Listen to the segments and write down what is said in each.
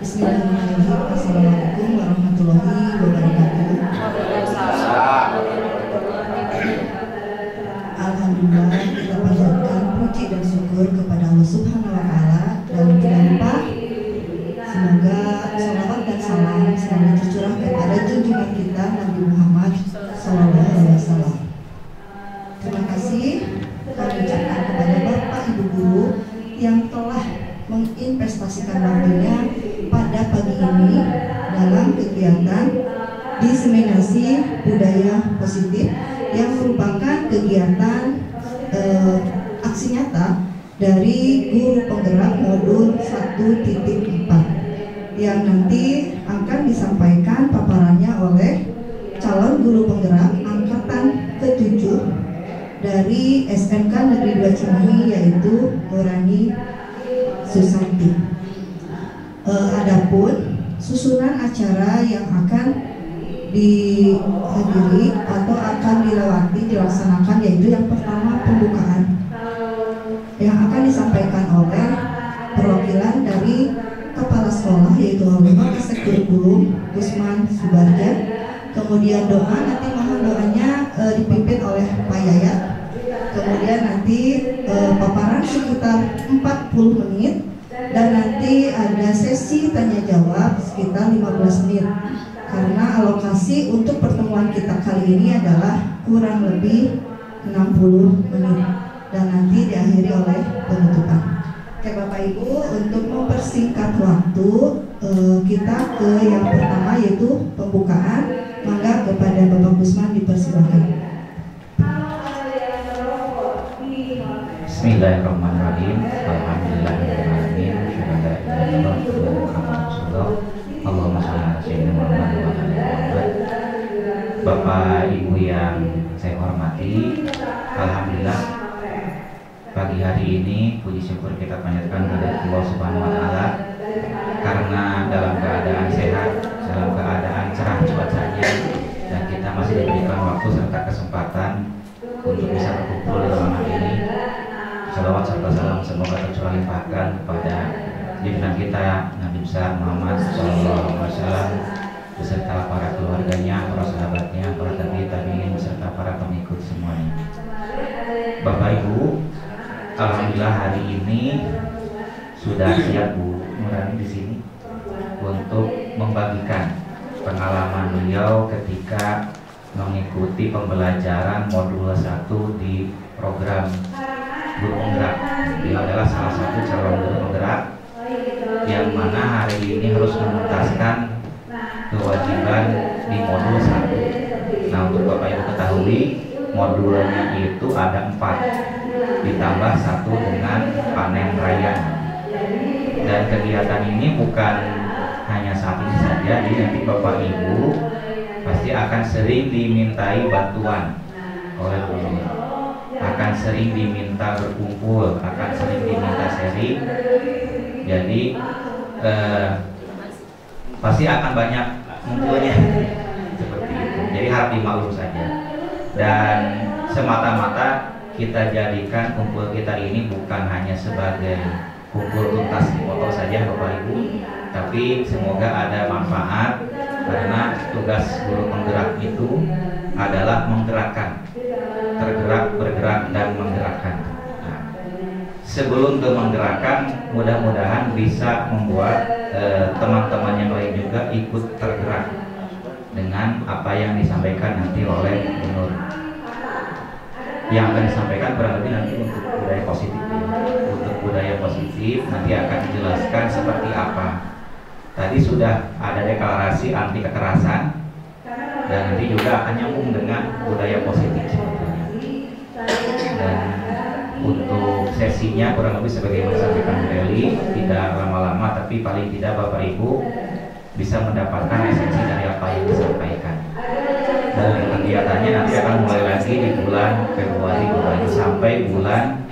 Bismillahirrahmanirrahim. Assalamualaikum warahmatullahi wabarakatuh. Alhamdulillah, kita panjatkan puji dan syukur kepada Allah Subhanahu wa Ta'ala, dan tidak lupa semoga salawat dan salam selalu tercurah kepada junjungan kita Nabi Muhammad SAW. Terima kasih kami ucapkan kepada Bapak Ibu Guru yang telah menginvestasikan waktunya pada pagi ini dalam kegiatan diseminasi budaya positif yang merupakan kegiatan aksi nyata dari guru penggerak modul 1.4 yang nanti akan disampaikan paparannya oleh calon guru penggerak angkatan ke-7 dari SMK Negeri 2 Cimahi, yaitu Nurani Susanti. Adapun susunan acara yang akan dihadiri atau akan dilaksanakan, yaitu yang pertama pembukaan yang akan disampaikan oleh perwakilan dari kepala sekolah, yaitu oleh Bapak Sekurikulum Usman Subarjan. Kemudian doa, nanti mohon doanya dipimpin oleh Pak Yayat. Kemudian nanti paparan sekitar 40 menit, dan nanti ada sesi tanya jawab sekitar 15 menit. Karena alokasi untuk pertemuan kita kali ini adalah kurang lebih 60 menit, dan nanti diakhiri oleh penutupan. Oke Bapak Ibu, untuk mempersingkat waktu, kita ke yang pertama, yaitu pembukaan. Maka kepada Bapak Gusman dipersilakan. Bismillahirrahmanirrahim. Alhamdulillahirrahmanirrahim. Allahumma sholli ala sayyidina Muhammad wa ala ali Muhammad. Bapak Ibu yang saya hormati, alhamdulillah pagi hari ini puji syukur kita panjatkan kepada Allah Subhanahu wa Ta'ala, karena dalam keadaan sehat, dalam keadaan cerah cuacanya, dan kita masih diberikan waktu serta kesempatan untuk bisa berkumpul dalam hari ini. Salawat serta salam semoga tercurah limpahkan kepada junjungan kita Nabi besar Muhammad SAW beserta para keluarganya, para sahabatnya, para tabi'in beserta para pengikut semuanya. Bapak Ibu, alhamdulillah hari ini sudah siap Bu Nurani di sini untuk membagikan pengalaman beliau ketika mengikuti pembelajaran modul 1 di program guru penggerak. Beliau adalah salah satu calon guru penggerak yang mana hari ini harus menuntaskan kewajiban di modul 1. Nah, untuk Bapak Ibu ketahui, modulnya itu ada 4 ditambah 1 dengan panen raya. Dan kegiatan ini bukan hanya saat ini saja, jadi nanti Bapak Ibu pasti akan sering dimintai bantuan oleh guru, akan sering diminta berkumpul, akan sering diminta sharing. Jadi pasti akan banyak ngumpulnya seperti itu. Jadi harap dimaklum saja. Dan semata-mata kita jadikan kumpul kita ini bukan hanya sebagai kumpul tuntas foto saja Bapak Ibu, tapi semoga ada manfaat, karena tugas guru penggerak itu adalah menggerakkan, tergerak, bergerak, dan menggerakkan. Nah, sebelum ke menggerakkan, mudah-mudahan bisa membuat teman-teman yang lain juga ikut tergerak dengan apa yang disampaikan nanti oleh Bu Nur. Yang akan disampaikan kurang lebih nanti untuk budaya positif ya. Untuk budaya positif nanti akan dijelaskan seperti apa. Tadi sudah ada deklarasi anti kekerasan, dan nanti juga akan nyambung dengan budaya positif sebetulnya. Dan untuk sesinya kurang lebih sebagaimana disampaikan Reli, tidak lama-lama, tapi paling tidak Bapak Ibu bisa mendapatkan esensi dari apa yang disampaikan. Dan kegiatannya nanti akan mulai lagi di bulan Februari sampai bulan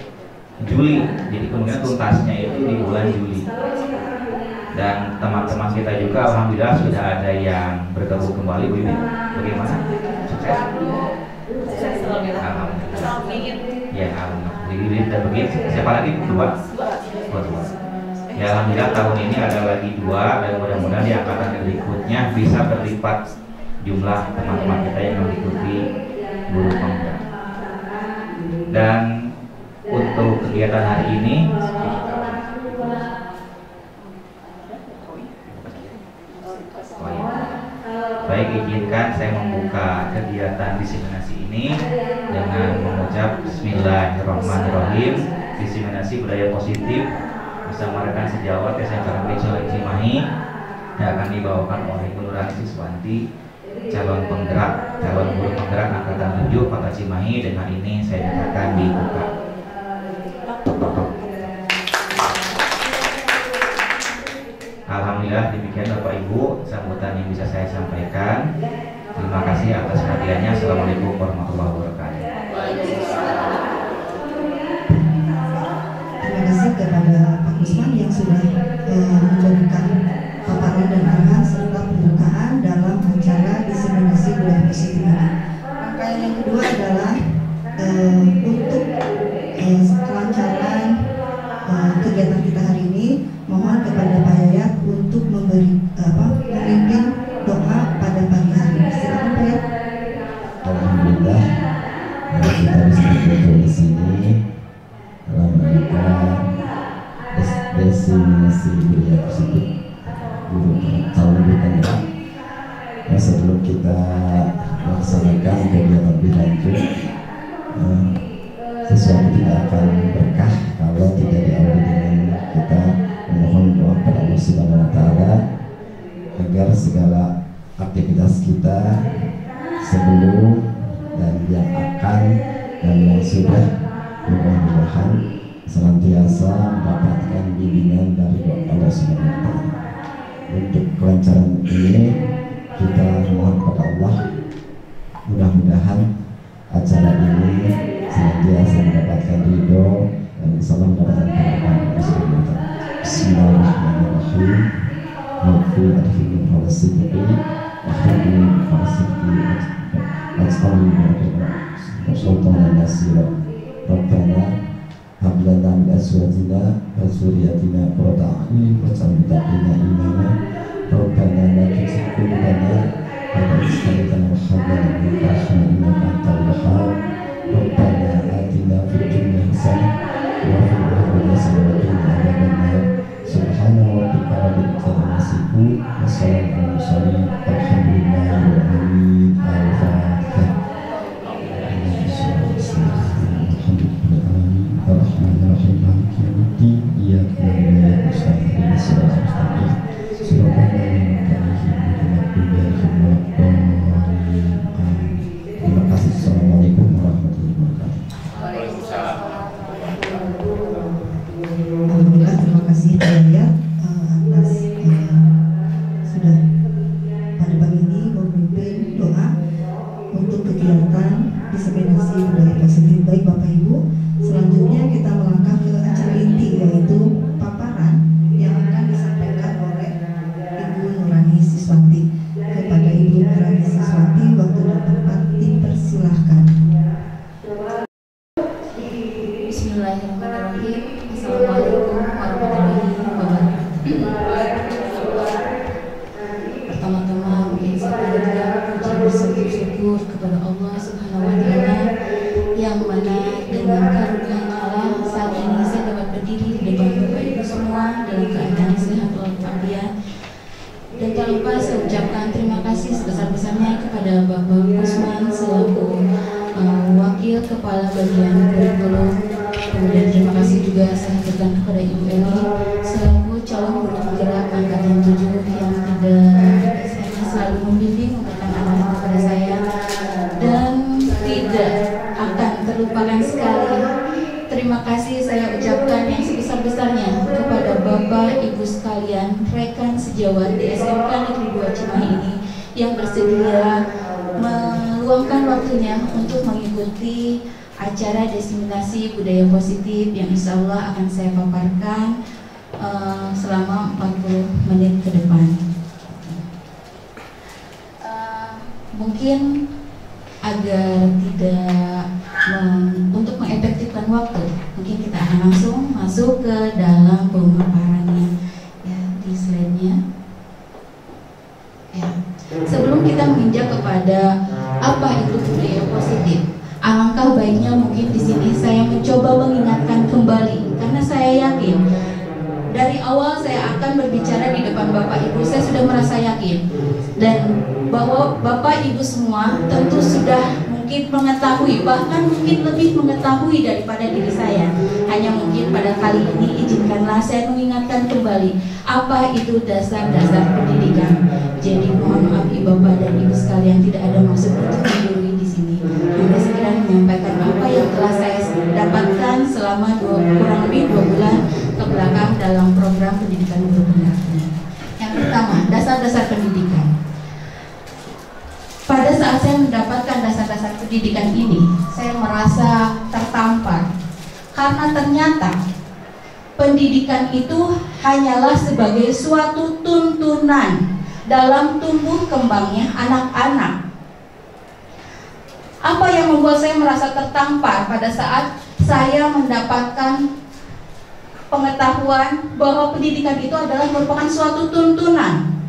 Juli. Jadi kemungkinan tuntasnya itu di bulan Juli. Dan teman-teman kita juga alhamdulillah sudah ada yang bergabung kembali. Bu Ibi, bagaimana? Sukses? Alhamdulillah. Ya, alhamdulillah. Dan begitu. Siapa lagi? Dua. Ya alhamdulillah tahun ini ada lagi 2 dan mudah-mudahan di angkatan berikutnya bisa berlipat jumlah teman-teman kita yang mengikuti guru penggerak. Dan untuk kegiatan hari ini baik, izinkan saya membuka kegiatan diseminasi ini dengan mengucap Bismillahirrahmanirrahim. Diseminasi budaya positif bersama rekan sejawat SMP Cimahi yang akan dibawakan oleh Bu Nurani Siswanti, calon guru penggerak angkatan 7 Kota Cimahi. Dengan ini saya nyatakan dibuka. Alhamdulillah, demikian Bapak Ibu sambutan yang bisa saya sampaikan. Terima kasih atas hadiahnya. Assalamualaikum warahmatullahi wabarakatuh. Terima kasih kepada Pak Gusman yang sudah memberikan paparan dan arahan serta pembukaan dalam acara diseminasi budaya positif ini. Rangkaian yang kedua adalah untuk kelancaran kegiatan kita hari ini, mohon kepada Pak Yayat untuk memimpin doa pada pagi hari ini. Silakan Pak Yayat. Alhamdulillah kita bisa berkumpul di sini dalam rangka diseminasi budaya positif guru calon guru penggerak. Sebelum kita melaksanakan kegiatan lebih lanjut, sesuatu tidak akan berkah kalau tidak diawali dengan kita memohon doa kepada Allah Subhanahu wa Ta'ala agar segala aktivitas kita sebelum dan yang akan dan yang sudah mudah-mudahan senantiasa mendapatkan bimbingan dari doa Allah Subhanahu wa Ta'ala. Untuk kelancaran ini kita mohon kepada Allah, mudah-mudahan acara ini senantiasa mendapatkan ridho dan insya Allah mendapatkan kebaikan dari Subhanahu wa Ta'ala. Bismillahirrahmanirrahim. Maghfir adhim falasitiqi akhidin falasitiqi aj'alni wa sultanan nasira Rabbana hablana min azwajina wa zurriyatina qurrata a'yun waj'alna muttaqina imama Rabbana la tuzigh qulubana ba'da idh hadaytana wa hab lana min ladunka rahmatan innaka antal wahhab Rabbana atina fid dunya hasanah wa fil akhirati hasanah wa qina adzabannar. Subhana rabbika rabbil izzati amma yasifun wa salamun alal mursalin walhamdulillahi rabbil alamin. Al-Fatihah. Bismillahirrahmanirrahim. Maliki yaumiddin. Iyyaka na'budu wa iyyaka nasta'in. Ihdinas siratal mustaqim. Siratal ladzina an'amta 'alaihim. Terima kasih. Assalamualaikum warahmatullahi wabarakatuh. Alhamdulillah, terima kasih Pak Yayat atas sudah pada pagi ini memimpin doa untuk kegiatan diseminasi budaya positif. Baik Bapak Ibu, selanjutnya kita melangkah ke acara inti, yaitu paparan yang akan disampaikan oleh Ibu Nurani Siswanti. Kepada Ibu Nurani Siswanti, waktu dan tempat dipersilahkan. Bismillahirrahmanirrahim. Assalamualaikum warahmatullahi wabarakatuh. Pertama-tama mungkin saya ucap bersyukur kepada Allah Subhanahu wa Ta'ala yang mana dengan karunia Allah saat ini saya dapat berdiri di depan Bapak Ibu semua dalam keadaan sehat walafiat. Dan tak lupa saya ucapkan terima kasih sebesar-besarnya kepada Bapak Gusman selaku wakil kepala bagian kurikulum. Kemudian terima kasih juga saya berikan kepada Ibu Eli selaku calon guru penggerak angkatan 7 yang tidak selalu membimbing, memberikan arahan kepada saya, dan tidak akan terlupakan sekali. Terima kasih saya ucapkan yang sebesar-besarnya kepada Bapak Ibu sekalian, rekan sejawat di SMK Negeri 2 Cimahi ini yang bersedia meluangkan waktunya untuk mengikuti acara diseminasi budaya positif yang insya Allah akan saya paparkan selama 40 menit ke depan. Mungkin agar tidak untuk mengefektifkan waktu, mungkin kita akan langsung masuk ke dalam pemaparannya. kepada apa itu budaya positif. Alangkah baiknya mungkin di sini saya mencoba mengingatkan kembali, karena saya yakin dari awal saya akan berbicara di depan Bapak Ibu, saya sudah merasa yakin dan bahwa Bapak Ibu semua tentu sudah mungkin mengetahui, bahkan mungkin lebih mengetahui daripada diri saya. Hanya mungkin pada kali ini izinkanlah saya mengingatkan kembali apa itu dasar-dasar pendidikan. Jadi mohon maaf Bapak dan Ibu sekalian, tidak ada maksud untuk menggurui di sini. Hanya sekedar menyampaikan apa yang telah saya dapatkan selama kurang lebih 2 bulan ke belakang dalam program pendidikan guru benar. Yang pertama, dasar-dasar pendidikan. Pada saat saya mendapatkan dasar-dasar pendidikan ini, saya merasa tertampar karena ternyata pendidikan itu hanyalah sebagai suatu tuntunan dalam tumbuh kembangnya anak-anak. Apa yang membuat saya merasa tertampar pada saat saya mendapatkan pengetahuan bahwa pendidikan itu adalah merupakan suatu tuntunan?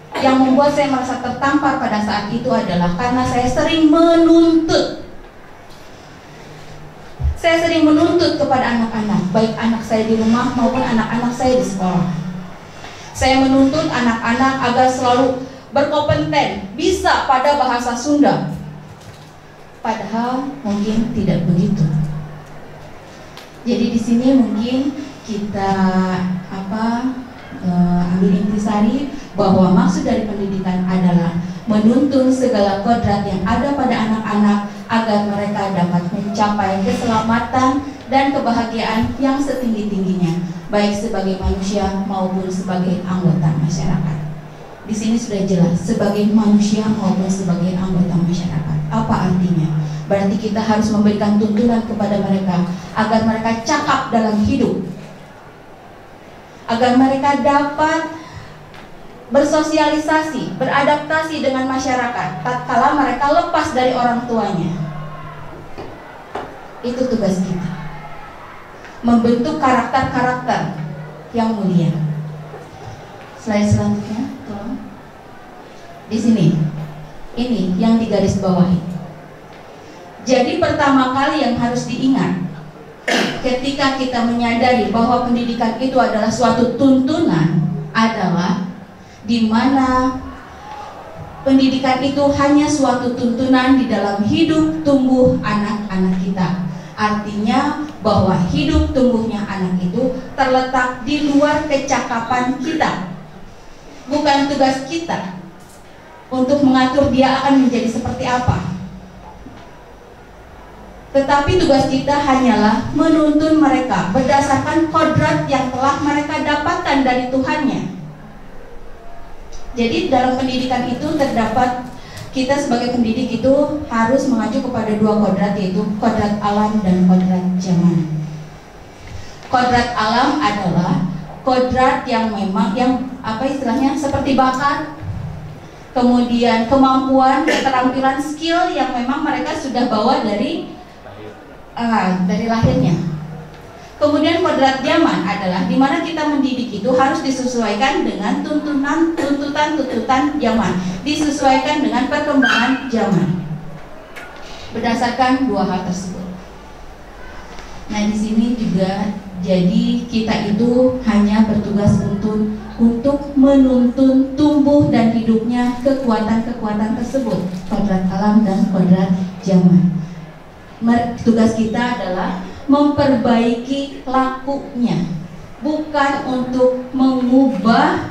Yang membuat saya merasa tertampar pada saat itu adalah karena saya sering menuntut. Saya sering menuntut kepada anak-anak, baik anak saya di rumah maupun anak-anak saya di sekolah. Saya menuntut anak-anak agar selalu berkompeten, bisa pada bahasa Sunda. Padahal mungkin tidak begitu. Jadi di sini mungkin kita ambil intisari bahwa maksud dari pendidikan adalah menuntun segala kodrat yang ada pada anak-anak agar mereka dapat mencapai keselamatan dan kebahagiaan yang setinggi-tingginya, baik sebagai manusia maupun sebagai anggota masyarakat. Di sini sudah jelas, sebagai manusia maupun sebagai anggota masyarakat. Apa artinya? Berarti kita harus memberikan tuntunan kepada mereka agar mereka cakap dalam hidup, agar mereka dapat bersosialisasi, beradaptasi dengan masyarakat tatkala mereka lepas dari orang tuanya. Itu tugas kita, membentuk karakter-karakter yang mulia. Slide selanjutnya, tolong. Di sini, ini yang digarisbawahi. Jadi pertama kali yang harus diingat ketika kita menyadari bahwa pendidikan itu adalah suatu tuntunan adalah di mana pendidikan itu hanya suatu tuntunan di dalam hidup tumbuh anak-anak kita. Artinya bahwa hidup tumbuhnya anak itu terletak di luar kecakapan kita. Bukan tugas kita untuk mengatur dia akan menjadi seperti apa. Tetapi tugas kita hanyalah menuntun mereka berdasarkan kodrat yang telah mereka dapatkan dari Tuhannya. Jadi dalam pendidikan itu terdapat, kita sebagai pendidik itu harus mengacu kepada 2 kodrat, yaitu kodrat alam dan kodrat zaman. Kodrat alam adalah kodrat yang memang istilahnya seperti bakat, kemudian kemampuan, keterampilan, skill yang memang mereka sudah bawa dari lahirnya. Kemudian kodrat zaman adalah di mana kita mendidik itu harus disesuaikan dengan tuntutan zaman, disesuaikan dengan perkembangan zaman. Berdasarkan 2 hal tersebut. Nah, di sini juga jadi kita itu hanya bertugas untuk menuntun tumbuh dan hidupnya kekuatan-kekuatan tersebut, kodrat alam dan kodrat zaman. Tugas kita adalah memperbaiki lakunya, bukan untuk mengubah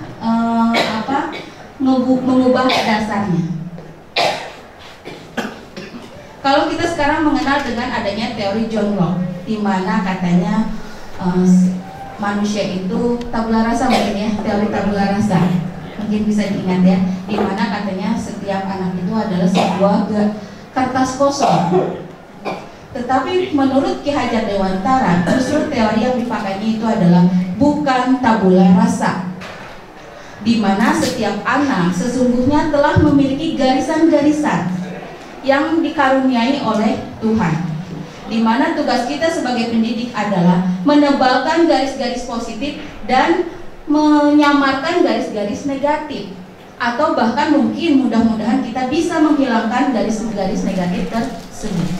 dasarnya. Kalau kita sekarang mengenal dengan adanya teori John Locke, di mana katanya manusia itu tabula rasa, mungkin ya, teori tabula rasa mungkin bisa diingat ya, di mana katanya setiap anak itu adalah sebuah kertas kosong. Tetapi menurut Ki Hajar Dewantara, justru teori yang dipakainya itu adalah bukan tabula rasa, di mana setiap anak sesungguhnya telah memiliki garisan-garisan yang dikaruniai oleh Tuhan, di mana tugas kita sebagai pendidik adalah menebalkan garis-garis positif dan menyamarkan garis-garis negatif. atau bahkan mungkin mudah-mudahan kita bisa menghilangkan garis-garis negatif tersebut.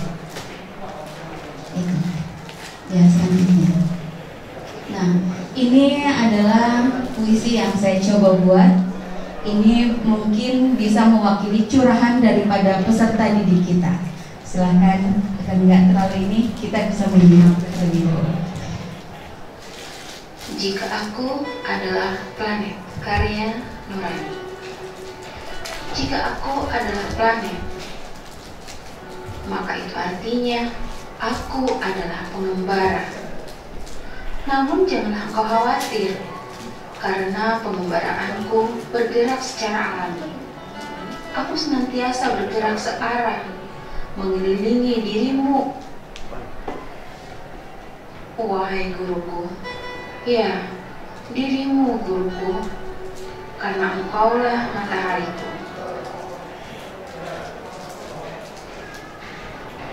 Itu ya selanjutnya. Nah, ini adalah puisi yang saya coba buat. Ini mungkin bisa mewakili curahan daripada peserta didik kita. Silahkan, akan nggak terlalu ini, kita bisa menyimak terlebih dahulu. Jika aku adalah planet, karya Nurani. Jika aku adalah planet, maka itu artinya aku adalah pengembara. Namun janganlah kau khawatir, karena pengembaraanku bergerak secara alami. Aku senantiasa bergerak searah, mengelilingi dirimu. Wahai guruku, ya, dirimu guruku, karena engkaulah matahariku.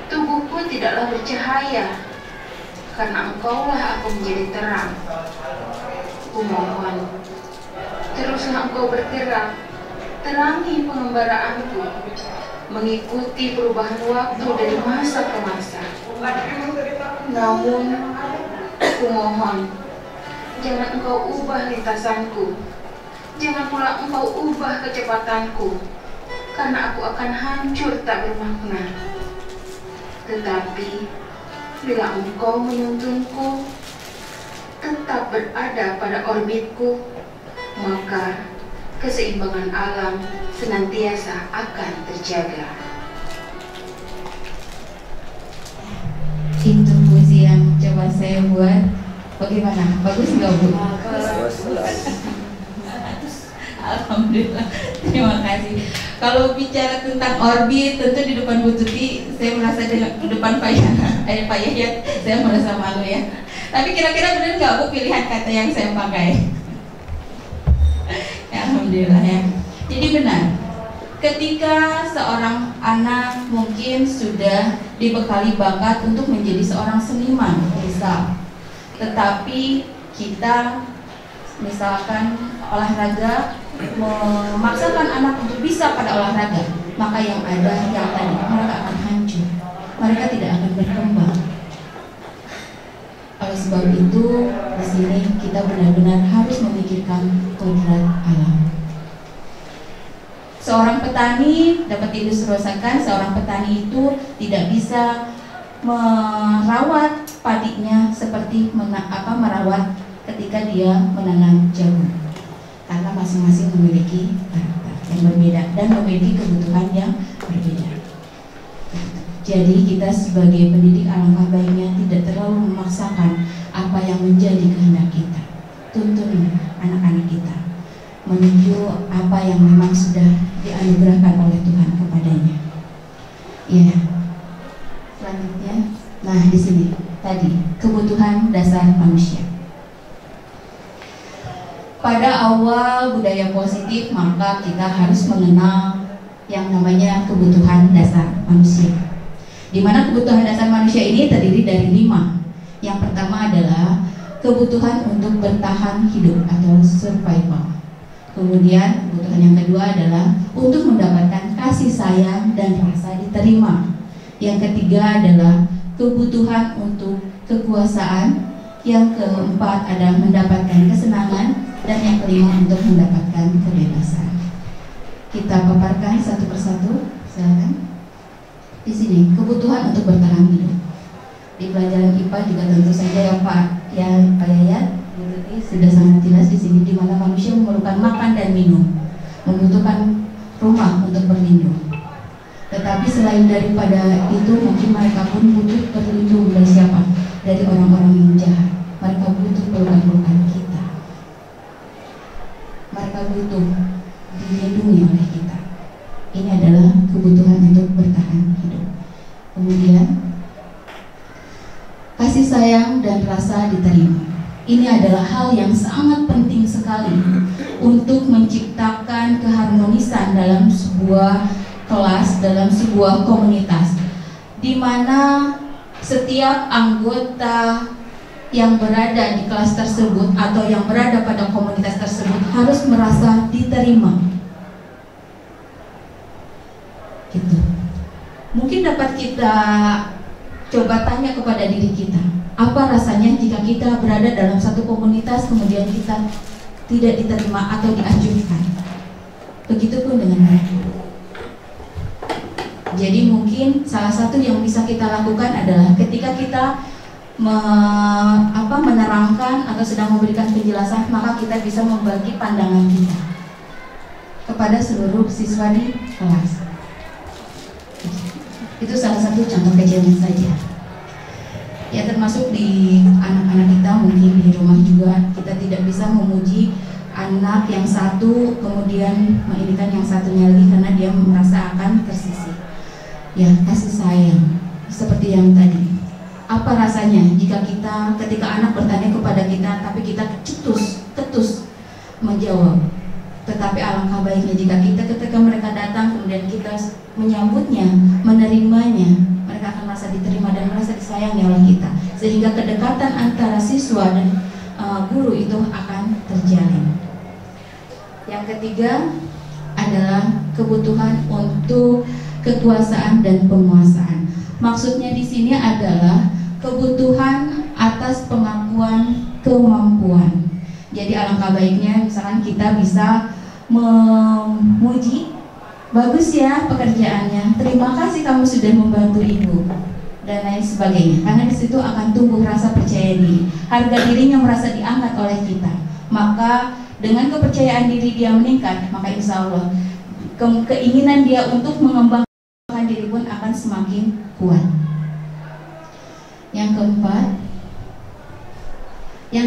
Tubuhku tidaklah bercahaya, karena engkaulah aku menjadi terang. Kumohon, teruslah engkau bergerak, terangi pengembaraanku, mengikuti perubahan waktu dari masa ke masa. Namun, kumohon, jangan engkau ubah lintasanku, jangan pula engkau ubah kecepatanku, karena aku akan hancur tak bermakna. Tetapi, bila engkau menuntunku tetap berada pada orbitku, maka keseimbangan alam senantiasa akan terjaga. Itu puisi yang coba saya buat. Bagaimana? Bagus nggak, Bu? Alhamdulillah, terima kasih. Kalau bicara tentang orbit, tentu di depan Bu Tuti, saya merasa di depan Pak Yahya, saya merasa malu ya. Tapi kira-kira benar nggak Bu pilihan kata yang saya pakai? Ya, alhamdulillah ya. Jadi benar. Ketika seorang anak mungkin sudah dibekali bakat untuk menjadi seorang seniman, misal, tetapi kita misalkan olahraga memaksakan anak untuk bisa pada olahraga, maka yang ada yang tadi mereka akan hancur, mereka tidak akan berkembang. Oleh sebab itu, di sini kita benar-benar harus memikirkan kodrat alam. Seorang petani dapat diilustrasikan, seorang petani itu tidak bisa merawat padinya seperti merawat ketika dia menanam jagung, karena masing-masing memiliki karakter yang berbeda dan memiliki kebutuhan yang berbeda. Jadi kita sebagai pendidik alangkah baiknya tidak terlalu memaksakan apa yang menjadi kehendak kita. Tuntun anak-anak kita menuju apa yang memang sudah dianugerahkan oleh Tuhan kepadanya. Ya. Selanjutnya, nah di sini tadi kebutuhan dasar manusia. Pada awal budaya positif, maka kita harus mengenal yang namanya kebutuhan dasar manusia. Di mana kebutuhan dasar manusia ini terdiri dari 5. Yang pertama adalah kebutuhan untuk bertahan hidup atau survival. Kemudian kebutuhan yang kedua adalah untuk mendapatkan kasih sayang dan rasa diterima. Yang ketiga adalah kebutuhan untuk kekuasaan. Yang keempat adalah mendapatkan kesenangan. Dan yang kelima untuk mendapatkan kebebasan. Kita paparkan satu persatu, silakan. Di sini kebutuhan untuk bertahan hidup. Di pelajaran IPA juga tentu saja ya Pak Yayat sudah sangat jelas di sini, di mana manusia memerlukan makan dan minum, membutuhkan rumah untuk berlindung. Tetapi selain daripada itu, mungkin mereka pun butuh berlindung dari siapa? Dari orang-orang yang jahat. Mereka butuh pelukan-pelukan kita. Mereka butuh dilindungi oleh kita. Ini adalah kebutuhan untuk bertahan hidup. Kemudian kasih sayang dan rasa diterima. Ini adalah hal yang sangat penting sekali untuk menciptakan keharmonisan dalam sebuah kelas, dalam sebuah komunitas, di mana setiap anggota yang berada di kelas tersebut atau yang berada pada komunitas tersebut harus merasa diterima. dapat kita coba tanya kepada diri kita, apa rasanya jika kita berada dalam satu komunitas kemudian kita tidak diterima atau dianjurkan. Begitupun dengan mereka. Jadi mungkin salah satu yang bisa kita lakukan adalah ketika kita menerangkan atau sedang memberikan penjelasan, maka kita bisa membagi pandangan kita kepada seluruh siswa di kelas. Itu salah satu contoh kecilnya saja. Ya, termasuk di anak-anak kita mungkin di rumah juga kita tidak bisa memuji anak yang satu kemudian menginginkan yang satunya lagi karena dia merasa akan tersisih. Ya, kasih sayang seperti yang tadi. Apa rasanya jika ketika anak bertanya kepada kita tapi kita ketus menjawab. Tetapi alangkah baiknya jika ketika mereka datang kemudian kita menyambutnya, menerimanya, mereka akan merasa diterima dan merasa disayangi oleh kita, sehingga kedekatan antara siswa dan guru itu akan terjalin. Yang ketiga adalah kebutuhan untuk kekuasaan dan penguasaan. Maksudnya di sini adalah kebutuhan atas pengakuan kemampuan. Jadi alangkah baiknya misalkan kita bisa memuji, bagus ya pekerjaannya, terima kasih kamu sudah membantu ibu, dan lain sebagainya. Karena di situ akan tumbuh rasa percaya diri, harga dirinya merasa diangkat oleh kita. Maka dengan kepercayaan diri dia meningkat, maka insya Allah keinginan dia untuk mengembangkan diri pun akan semakin kuat. Yang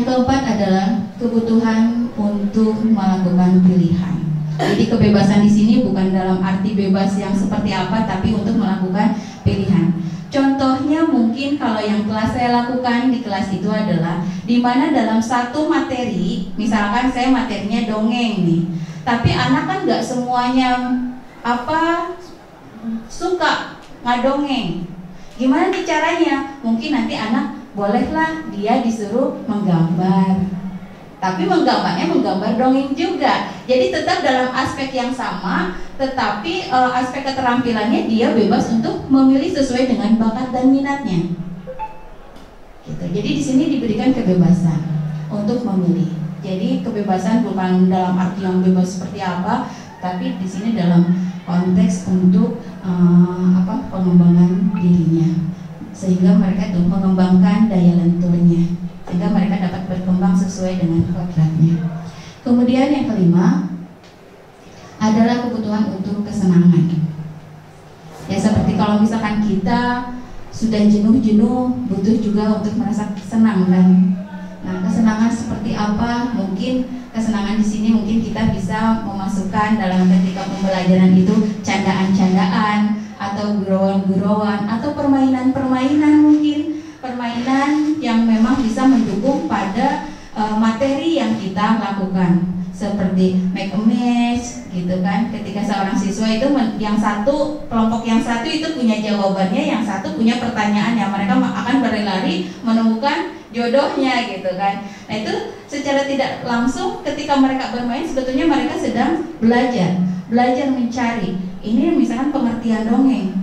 keempat adalah kebutuhan untuk melakukan pilihan. Jadi kebebasan di sini bukan dalam arti bebas yang seperti apa, tapi untuk melakukan pilihan. Contohnya mungkin kalau yang telah saya lakukan di kelas itu adalah di mana dalam satu materi, misalkan saya materinya dongeng nih, tapi anak kan nggak semuanya suka ngadongeng. Gimana nih caranya? Mungkin nanti anak bolehlah dia disuruh menggambar, tapi menggambarnya menggambar dongeng juga. Jadi tetap dalam aspek yang sama, tetapi aspek keterampilannya dia bebas untuk memilih sesuai dengan bakat dan minatnya. Gitu. Jadi di sini diberikan kebebasan untuk memilih. Jadi kebebasan bukan dalam arti yang bebas seperti apa, tapi di sini dalam konteks untuk pengembangan dirinya, sehingga mereka tuh mengembangkan daya lenturnya, sehingga mereka dapat berkembang sesuai dengan kodratnya. Kemudian yang kelima adalah kebutuhan untuk kesenangan. Ya, seperti kalau misalkan kita sudah jenuh-jenuh, butuh juga untuk merasa senang kan. Nah, kesenangan seperti apa? Mungkin kesenangan di sini mungkin kita bisa memasukkan dalam ketika pembelajaran itu candaan-candaan atau gurauan-gurauan atau permainan-permainan, mungkin permainan yang memang bisa mendukung pada materi yang kita lakukan, seperti make a match gitu kan. Ketika seorang siswa itu kelompok yang satu itu punya jawabannya, yang satu punya pertanyaan, yang mereka akan berlari menemukan jodohnya gitu kan. Nah, itu secara tidak langsung ketika mereka bermain sebetulnya mereka sedang belajar mencari. Ini misalkan pengertian dongeng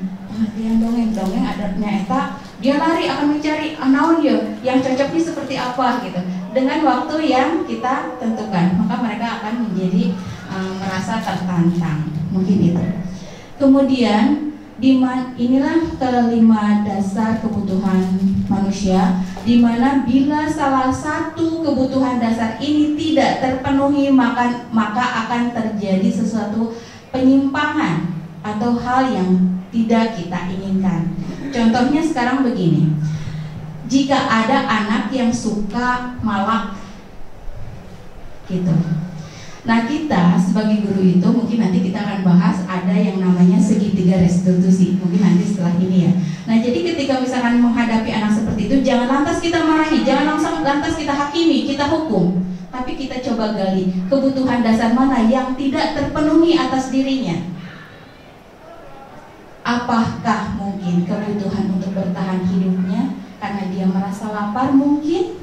adanya eta, dia lari akan mencari naon yang cocoknya seperti apa gitu. Dengan waktu yang kita tentukan, maka mereka akan menjadi merasa tertantang. Mungkin itu. Kemudian inilah kelima dasar kebutuhan manusia, di mana bila salah satu kebutuhan dasar ini tidak terpenuhi, maka akan terjadi sesuatu penyimpangan atau hal yang tidak kita inginkan. Contohnya sekarang begini, jika ada anak yang suka malak gitu. Nah, kita sebagai guru itu mungkin nanti kita akan bahas ada yang namanya segitiga restitusi, mungkin nanti setelah ini ya. Nah, jadi ketika misalkan menghadapi anak seperti itu, jangan lantas kita marahi, jangan langsung lantas kita hakimi, kita hukum, tapi kita coba gali kebutuhan dasar mana yang tidak terpenuhi atas dirinya. Apakah mungkin kebutuhan untuk bertahan hidupnya karena dia merasa lapar mungkin?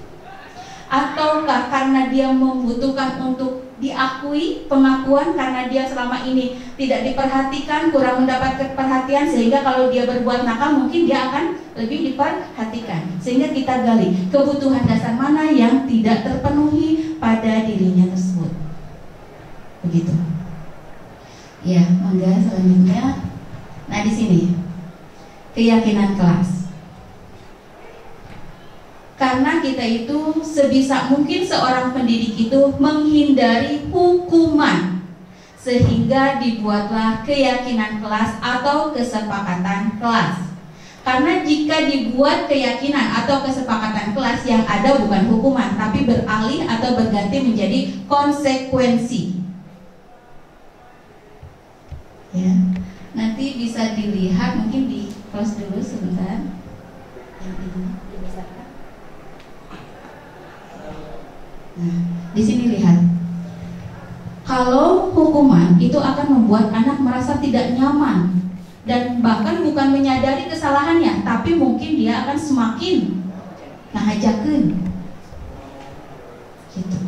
ataukah karena dia membutuhkan untuk diakui, pengakuan karena dia selama ini tidak diperhatikan, kurang mendapat perhatian, sehingga kalau dia berbuat nakal mungkin dia akan lebih diperhatikan. Sehingga kita gali kebutuhan dasar mana yang tidak terpenuhi pada dirinya tersebut. Begitu. Ya, mangga selanjutnya. Nah, di sini keyakinan kelas. Karena kita itu sebisa mungkin seorang pendidik itu menghindari hukuman, sehingga dibuatlah keyakinan kelas atau kesepakatan kelas. Karena jika dibuat keyakinan atau kesepakatan kelas, yang ada bukan hukuman, tapi beralih atau berganti menjadi konsekuensi. Ya, nanti bisa dilihat, mungkin di close dulu sebentar. Yang ini dibesarkan. Nah, di sini lihat. Kalau hukuman itu akan membuat anak merasa tidak nyaman dan bahkan bukan menyadari kesalahannya, tapi mungkin dia akan semakin ngajakeun. Gitu.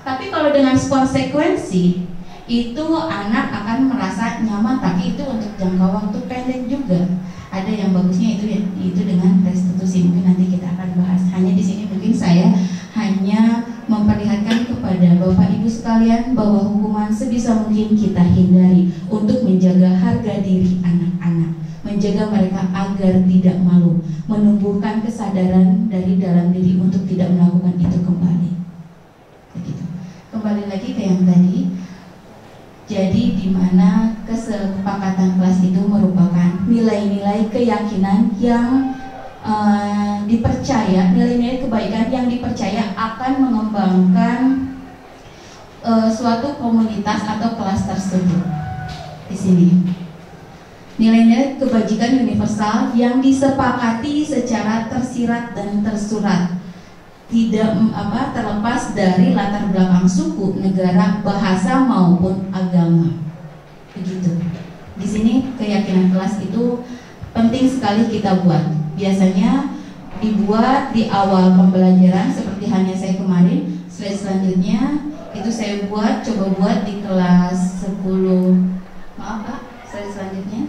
Tapi kalau dengan konsekuensi itu anak akan merasa nyaman, tapi itu untuk jangka waktu pendek juga. Ada yang bagusnya itu dengan restitusi, mungkin nanti kita akan bahas. Hanya di sini mungkin saya hanya memperlihatkan kepada Bapak Ibu sekalian bahwa hukuman sebisa mungkin kita hindari untuk menjaga harga diri anak-anak, menjaga mereka agar tidak malu, menumbuhkan kesadaran dari dalam diri untuk tidak melakukan itu kembali. Begitu. Kembali lagi ke yang tadi. Jadi di mana kesepakatan kelas itu merupakan nilai-nilai keyakinan yang dipercaya, nilai-nilai kebaikan yang dipercaya akan mengembangkan suatu komunitas atau kelas tersebut. Di sini nilai-nilai kebajikan universal yang disepakati secara tersirat dan tersurat, tidak terlepas dari latar belakang suku, negara, bahasa maupun agama. Begitu. Di sini keyakinan kelas itu penting sekali kita buat. Biasanya dibuat di awal pembelajaran seperti hanya saya kemarin. Slide selanjutnya itu saya coba buat di kelas 10. Maaf Pak, slide selanjutnya.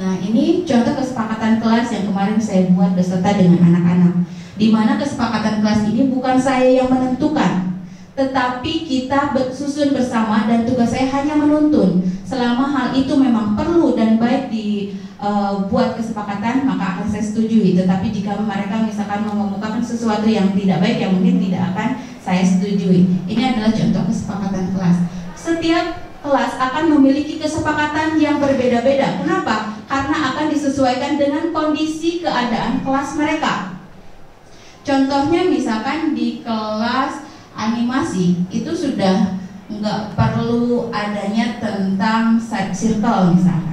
Nah, ini contoh kesepakatan kelas yang kemarin saya buat beserta dengan anak-anak, di mana kesepakatan kelas ini bukan saya yang menentukan, tetapi kita susun bersama dan tugas saya hanya menuntun. Selama hal itu memang perlu dan baik buat kesepakatan, maka akan saya setujui. Tetapi jika mereka misalkan mengemukakan sesuatu yang tidak baik, yang mungkin tidak akan saya setujui. Ini adalah contoh kesepakatan kelas. Setiap kelas akan memiliki kesepakatan yang berbeda-beda. Kenapa? Karena akan disesuaikan dengan kondisi keadaan kelas mereka. Contohnya misalkan di kelas animasi itu sudah nggak perlu adanya tentang circle misalkan.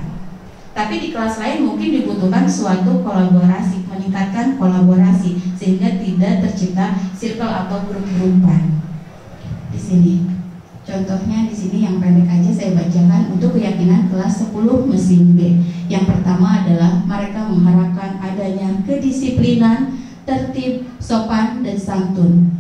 Tapi di kelas lain mungkin dibutuhkan suatu kolaborasi, meningkatkan kolaborasi sehingga tidak tercipta circle atau grup-grupan. Di sini contohnya, di sini yang pendek aja saya bacakan untuk keyakinan kelas 10 mesin B. Yang pertama adalah mereka mengharapkan adanya kedisiplinan, tertib, sopan, dan santun.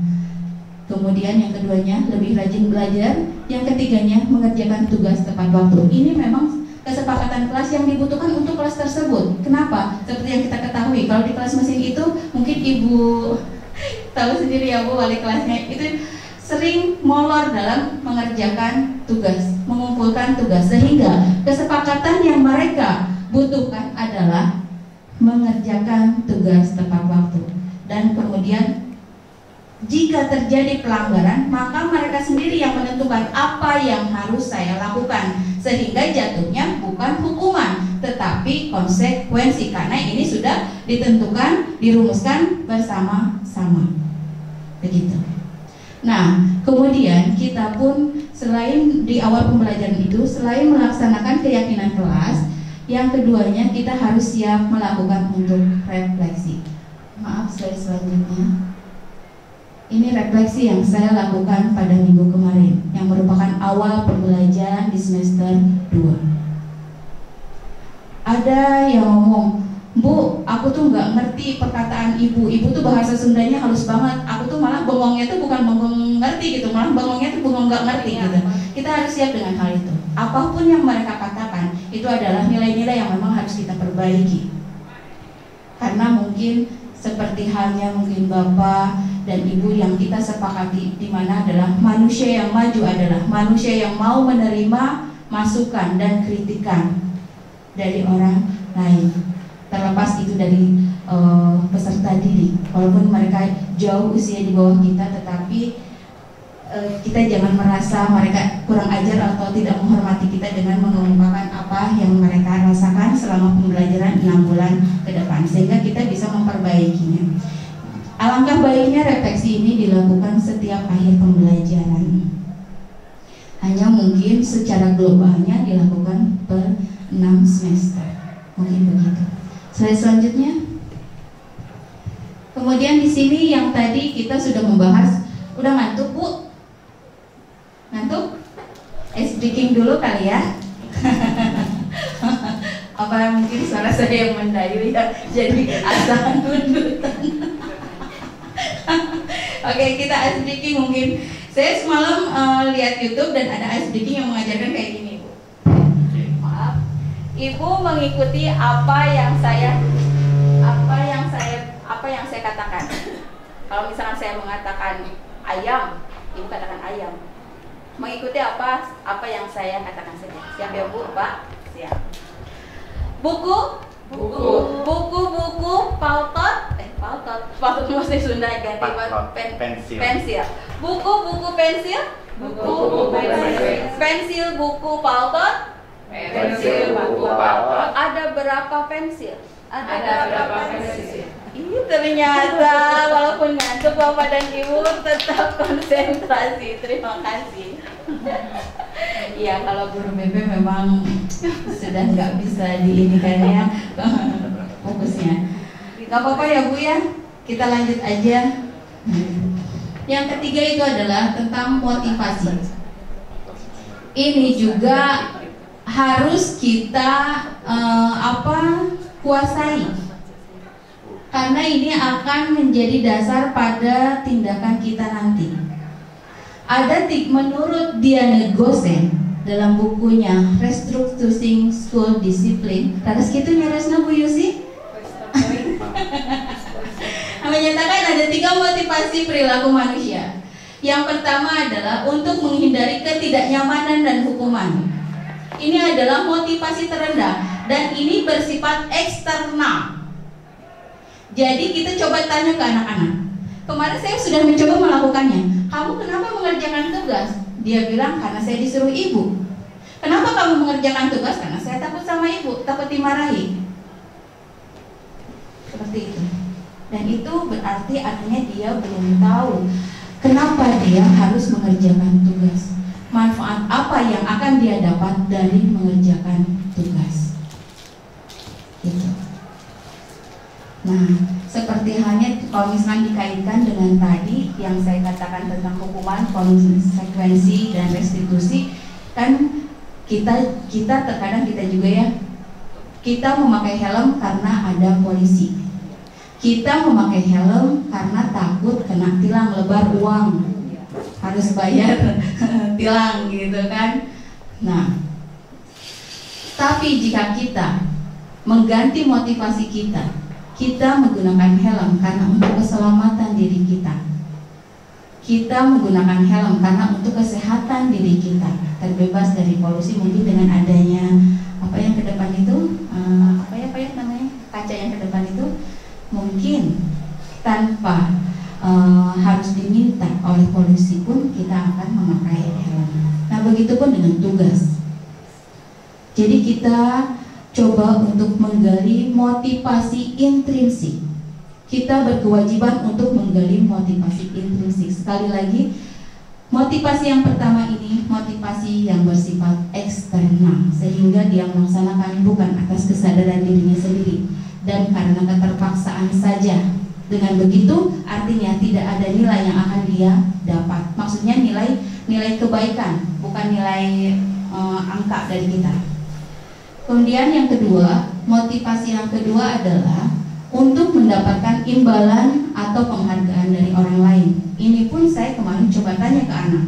Kemudian yang keduanya lebih rajin belajar. Yang ketiganya mengerjakan tugas tepat waktu. Ini memang kesepakatan kelas yang dibutuhkan untuk kelas tersebut. Kenapa? Seperti yang kita ketahui, kalau di kelas mesin itu mungkin Ibu tahu sendiri ya Bu, wali kelasnya itu sering molor dalam mengerjakan tugas, mengumpulkan tugas, sehingga kesepakatan yang mereka butuhkan adalah mengerjakan tugas tepat waktu. Dan kemudian jika terjadi pelanggaran, maka mereka sendiri yang menentukan apa yang harus saya lakukan, sehingga jatuhnya bukan hukuman tetapi konsekuensi, karena ini sudah ditentukan, dirumuskan bersama-sama. Begitu. Nah, kemudian kita pun selain di awal pembelajaran itu, selain melaksanakan keyakinan kelas, yang keduanya kita harus siap melakukan untuk refleksi. Maaf, slide selanjutnya. Ini refleksi yang saya lakukan pada minggu kemarin, yang merupakan awal pembelajaran di semester 2. Ada yang ngomong, Bu, aku tuh nggak ngerti perkataan ibu tuh bahasa Sundanya halus banget. Aku tuh malah bengongnya itu bukan bengong ngerti gitu, malah bengongnya itu bengong nggak ngerti gitu. Kita harus siap dengan hal itu. Apapun yang mereka katakan itu adalah nilai-nilai yang memang harus kita perbaiki. Karena mungkin seperti halnya mungkin Bapak dan Ibu yang kita sepakati, di mana adalah manusia yang maju adalah manusia yang mau menerima masukan dan kritikan dari orang lain, terlepas itu dari peserta didik. Walaupun mereka jauh usia di bawah kita, tetapi kita jangan merasa mereka kurang ajar atau tidak menghormati kita dengan mengungkapkan apa yang mereka rasakan selama pembelajaran 6 bulan ke depan, sehingga kita bisa memperbaikinya. Alangkah baiknya refleksi ini dilakukan setiap akhir pembelajaran. Hanya mungkin secara globalnya dilakukan per 6 semester. Mungkin begitu. Slide selanjutnya. Kemudian di sini yang tadi kita sudah membahas, udah ngantuk Bu? Ngantuk? Ice breaking dulu kali ya. Apa mungkin suara saya yang mendayu ya, jadi asahan tuntutan. Oke, kita ice breaking mungkin. Saya semalam lihat YouTube dan ada ice breaking yang mengajarkan kayak gini, Bu. Maaf, Ibu mengikuti apa yang saya katakan. Kalau misalkan saya mengatakan ayam, Ibu katakan ayam. Mengikuti apa yang saya katakan saja. Siap ya Bu, Pak? Siap. Buku paltot mesti Sunda ganti pensil. Buku pensil. Pensil, buku, paltot. Ada berapa pensil? Ini ternyata walaupun ngantuk Bapak dan Ibu tetap konsentrasi. Terima kasih. Iya, kalau guru BP memang sudah nggak bisa diinikan ya fokusnya. Gak apa-apa ya Bu ya, kita lanjut aja. Yang ketiga itu adalah tentang motivasi. Ini juga harus kita kuasai, karena ini akan menjadi dasar pada tindakan kita nanti. Ada menurut Diane Gosen dalam bukunya Restructuring School Discipline, terus gitu nyaresna Bu Yusi menyatakan ada 3 motivasi perilaku manusia. Yang pertama adalah untuk menghindari ketidaknyamanan dan hukuman. Ini adalah motivasi terendah dan ini bersifat eksternal. Jadi kita coba tanya ke anak-anak. Kemarin saya sudah mencoba melakukannya. Kamu kenapa mengerjakan tugas? Dia bilang karena saya disuruh ibu. Kenapa kamu mengerjakan tugas? Karena saya takut sama ibu, takut dimarahi. Seperti itu. Dan itu berarti artinya dia belum tahu kenapa dia harus mengerjakan tugas. Manfaat apa yang akan dia dapat dari mengerjakan tugas. Gitu. Nah, seperti halnya kalau misalnya dikaitkan dengan tadi yang saya katakan tentang hukuman, konsekuensi dan restitusi, kan kita terkadang kita juga ya, kita memakai helm karena ada polisi, kita memakai helm karena takut kena tilang lebar uang, harus bayar tilang gitu kan. Nah, tapi jika kita mengganti motivasi kita menggunakan helm karena untuk keselamatan diri kita. Kita menggunakan helm karena untuk kesehatan diri kita, terbebas dari polusi. Mungkin dengan adanya apa yang ke depan itu, apa ya namanya, kaca yang ke depan itu, mungkin tanpa harus diminta oleh polisi pun kita akan memakai helm. Nah, begitupun dengan tugas. Jadi kita coba untuk menggali motivasi intrinsik. Kita berkewajiban untuk menggali motivasi intrinsik. Sekali lagi, motivasi yang pertama ini motivasi yang bersifat eksternal, sehingga dia melaksanakan bukan atas kesadaran dirinya sendiri dan karena keterpaksaan saja. Dengan begitu, artinya tidak ada nilai yang akan dia dapat. Maksudnya nilai kebaikan, bukan nilai angka dari kita. Kemudian yang kedua, motivasi yang kedua adalah untuk mendapatkan imbalan atau penghargaan dari orang lain. Ini pun saya kemarin coba tanya ke anak,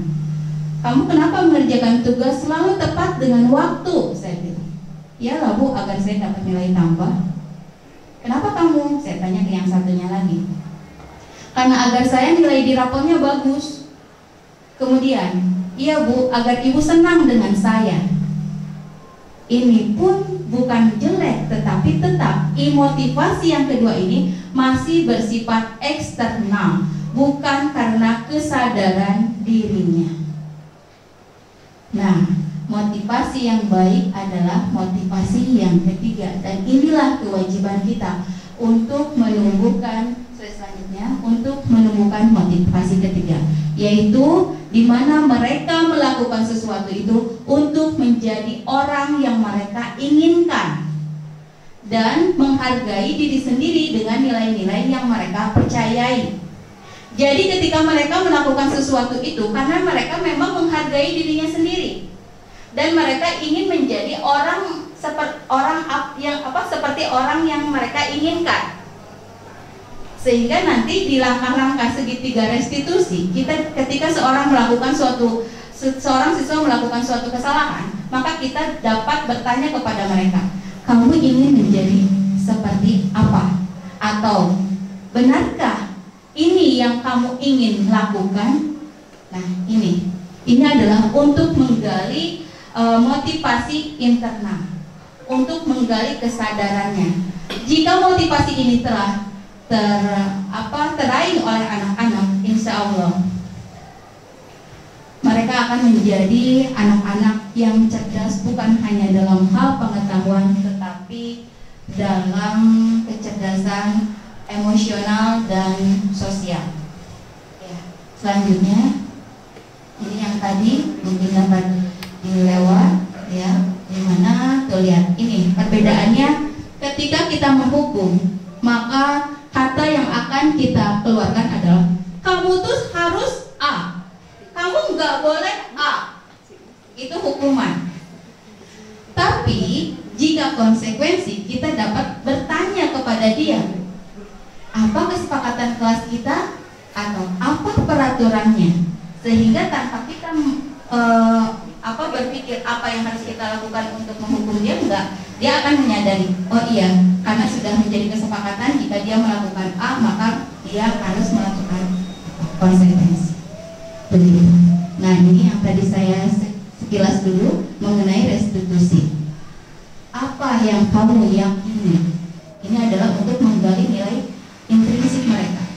kamu kenapa mengerjakan tugas selalu tepat dengan waktu? Saya bilang, ya lah Bu, agar saya dapat nilai tambah. Kenapa kamu? Saya tanya ke yang satunya lagi. Karena agar saya nilai di raportnya bagus. Kemudian, iya Bu, agar Ibu senang dengan saya. Ini pun bukan jelek, tetapi tetap motivasi yang kedua ini masih bersifat eksternal, bukan karena kesadaran dirinya. Nah, motivasi yang baik adalah motivasi yang ketiga, dan inilah kewajiban kita untuk menumbuhkan selanjutnya, untuk menumbuhkan motivasi ketiga, yaitu di mana mereka melakukan sesuatu itu untuk menjadi orang yang mereka inginkan dan menghargai diri sendiri dengan nilai-nilai yang mereka percayai. Jadi ketika mereka melakukan sesuatu itu karena mereka memang menghargai dirinya sendiri dan mereka ingin menjadi seperti orang yang mereka inginkan. Sehingga nanti di langkah-langkah segitiga restitusi, ketika seorang siswa melakukan suatu kesalahan, maka kita dapat bertanya kepada mereka, kamu ingin menjadi seperti apa? Atau benarkah ini yang kamu ingin lakukan? Nah, ini adalah untuk menggali motivasi internal, untuk menggali kesadarannya. Jika motivasi ini telah teraih oleh anak-anak, insya Allah mereka akan menjadi anak-anak yang cerdas, bukan hanya dalam hal pengetahuan, tetapi dalam kecerdasan emosional dan sosial. Ya. Selanjutnya, ini yang tadi mungkin dapat dilewat, ya, dimana tuh lihat ini perbedaannya. Ketika kita menghukum, maka kata yang akan kita keluarkan adalah kamu tuh harus A, kamu nggak boleh A. Itu hukuman. Tapi jika konsekuensi, kita dapat bertanya kepada dia, apa kesepakatan kelas kita atau apa peraturannya, sehingga tanpa kita berpikir apa yang harus kita lakukan untuk menghukum dia, enggak, dia akan menyadari, oh iya, karena sudah menjadi kesepakatan, jika dia melakukan A, maka dia harus melakukan konsekuensi. Begitu. Nah, ini yang tadi saya sekilas dulu mengenai restitusi. Apa yang kamu yakini? Ini adalah untuk menggali nilai intrinsik mereka.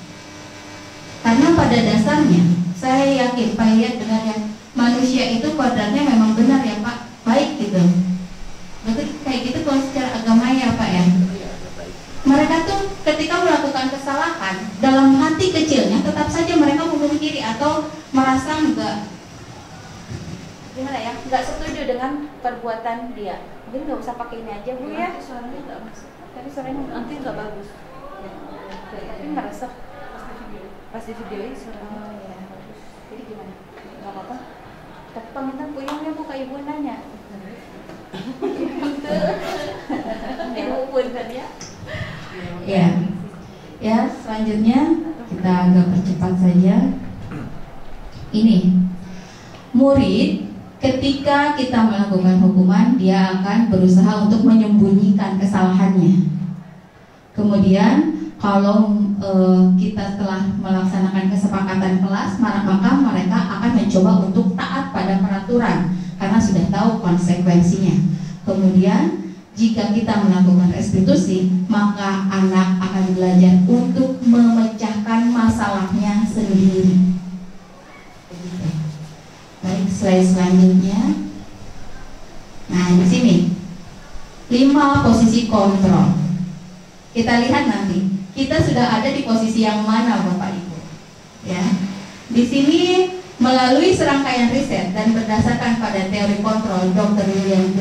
Karena pada dasarnya, saya yakin, Pak Hidayat benar ya, manusia itu kodratnya memang benar ya Pak, baik gitu. Betul kayak gitu kalau secara agama ya Pak ya. Mereka tuh ketika melakukan kesalahan, dalam hati kecilnya tetap saja mereka memungkiri atau merasa enggak setuju dengan perbuatan dia. Mungkin nggak usah pakai ini aja Bu ya. Suaranya nggak masuk. Tapi suaranya nanti nggak bagus. Tapi merasa pas di videoin suaranya ya bagus. Jadi gimana? Nggak apa-apa. Tapi pamitan puyungnya Bu, kayak Ibu nanya. Ibu punten ya. Ya, selanjutnya kita agak percepat saja. Ini murid ketika kita melakukan hukuman, dia akan berusaha untuk menyembunyikan kesalahannya. Kemudian kalau kita telah melaksanakan kesepakatan kelas, maka mereka akan mencoba untuk taat pada peraturan karena sudah tahu konsekuensinya. Kemudian jika kita melakukan restitusi, maka anak akan belajar untuk memecahkan masalahnya sendiri. Baik, slide selanjutnya. Nah, di sini 5 posisi kontrol. Kita lihat nanti kita sudah ada di posisi yang mana Bapak Ibu. Ya. Di sini melalui serangkaian riset dan berdasarkan pada teori kontrol Dr. William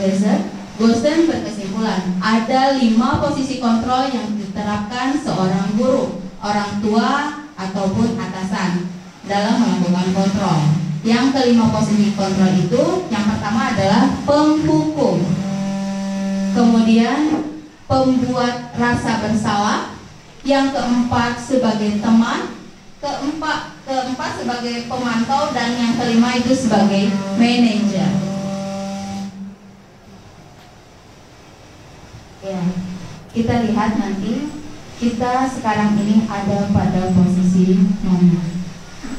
Gosden berkesimpulan ada 5 posisi kontrol yang diterapkan seorang guru, orang tua ataupun atasan dalam melakukan kontrol. Yang kelima posisi kontrol itu, yang pertama adalah penghukum, kemudian pembuat rasa bersalah, yang keempat sebagai teman, keempat sebagai pemantau, dan yang kelima itu sebagai manajer. Ya, kita lihat nanti kita sekarang ini ada pada posisi mana.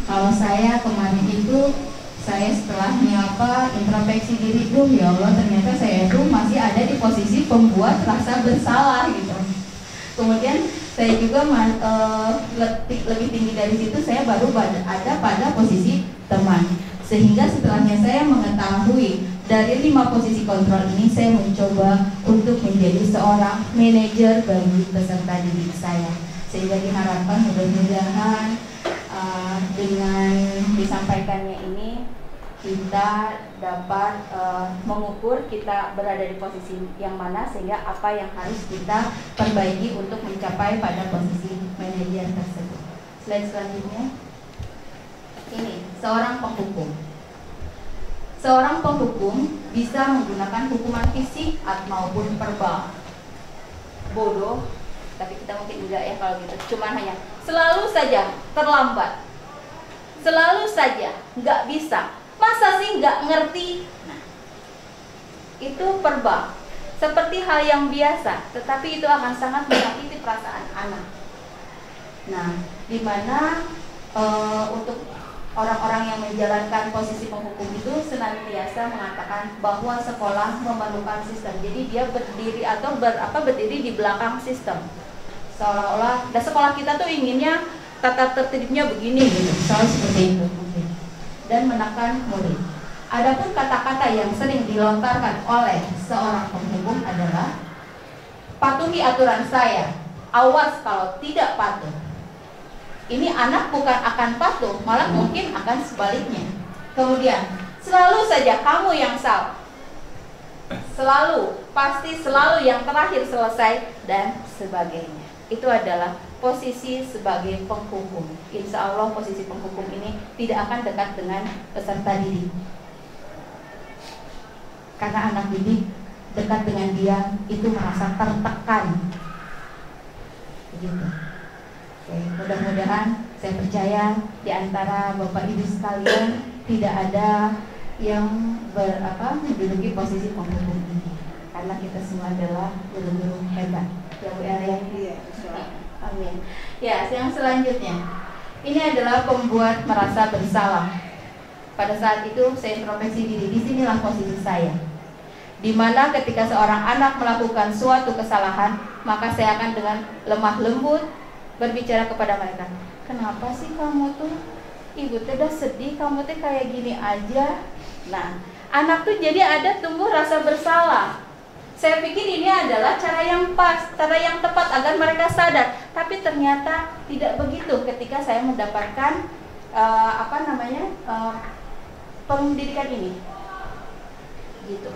Kalau saya kemarin itu, saya setelah menyapa introspeksi diri, ya Allah, ternyata saya itu masih ada di posisi pembuat rasa bersalah gitu. Kemudian saya juga lebih tinggi dari situ, saya baru ada pada posisi teman. Sehingga setelahnya saya mengetahui dari 5 posisi kontrol ini, saya mencoba untuk menjadi seorang manajer bagi peserta didik saya. Sehingga diharapkan mudah-mudahan dengan disampaikannya ini kita dapat mengukur kita berada di posisi yang mana, sehingga apa yang harus kita perbaiki untuk mencapai pada posisi manajer tersebut. Slide selanjutnya. Ini seorang penghukum. Seorang penghukum bisa menggunakan hukuman fisik maupun verbal. Bodoh, tapi kita mungkin enggak ya kalau gitu. Cuman hanya selalu saja terlambat, selalu saja nggak bisa. Masa sih nggak ngerti? Nah, itu verbal, seperti hal yang biasa, tetapi itu akan sangat menyakiti perasaan anak. Nah, dimana untuk orang-orang yang menjalankan posisi penghukum itu senantiasa mengatakan bahwa sekolah memerlukan sistem. Jadi dia berdiri atau berdiri di belakang sistem. Seolah-olah, dan sekolah kita tuh inginnya tata tertibnya begini gitu, selalu seperti itu. Dan menekan murid. Adapun kata-kata yang sering dilontarkan oleh seorang penghukum adalah patuhi aturan saya, awas kalau tidak patuh. Ini anak bukan akan patuh, malah mungkin akan sebaliknya. Kemudian selalu saja kamu yang salah, selalu, pasti selalu yang terakhir selesai, dan sebagainya. Itu adalah posisi sebagai penghukum. Insya Allah posisi penghukum ini tidak akan dekat dengan peserta didik, karena anak didik dekat dengan dia itu merasa tertekan. Begitu. Oke, mudah-mudahan saya percaya di antara Bapak Ibu sekalian tidak ada yang menduduki posisi penghukum ini, karena kita semua adalah guru-guru hebat. Ya Bu Area. Amin. Ya, yang selanjutnya, ini adalah pembuat merasa bersalah. Pada saat itu saya introspeksi diri, disinilah posisi saya. Dimana ketika seorang anak melakukan suatu kesalahan, maka saya akan dengan lemah lembut berbicara kepada mereka. Kenapa sih kamu tuh? Ibu tuh udah sedih, kamu tuh kayak gini aja. Nah, anak tuh jadi ada tumbuh rasa bersalah. Saya pikir ini adalah cara yang pas, cara yang tepat agar mereka sadar. Tapi ternyata tidak begitu ketika saya mendapatkan pendidikan ini. Gitu.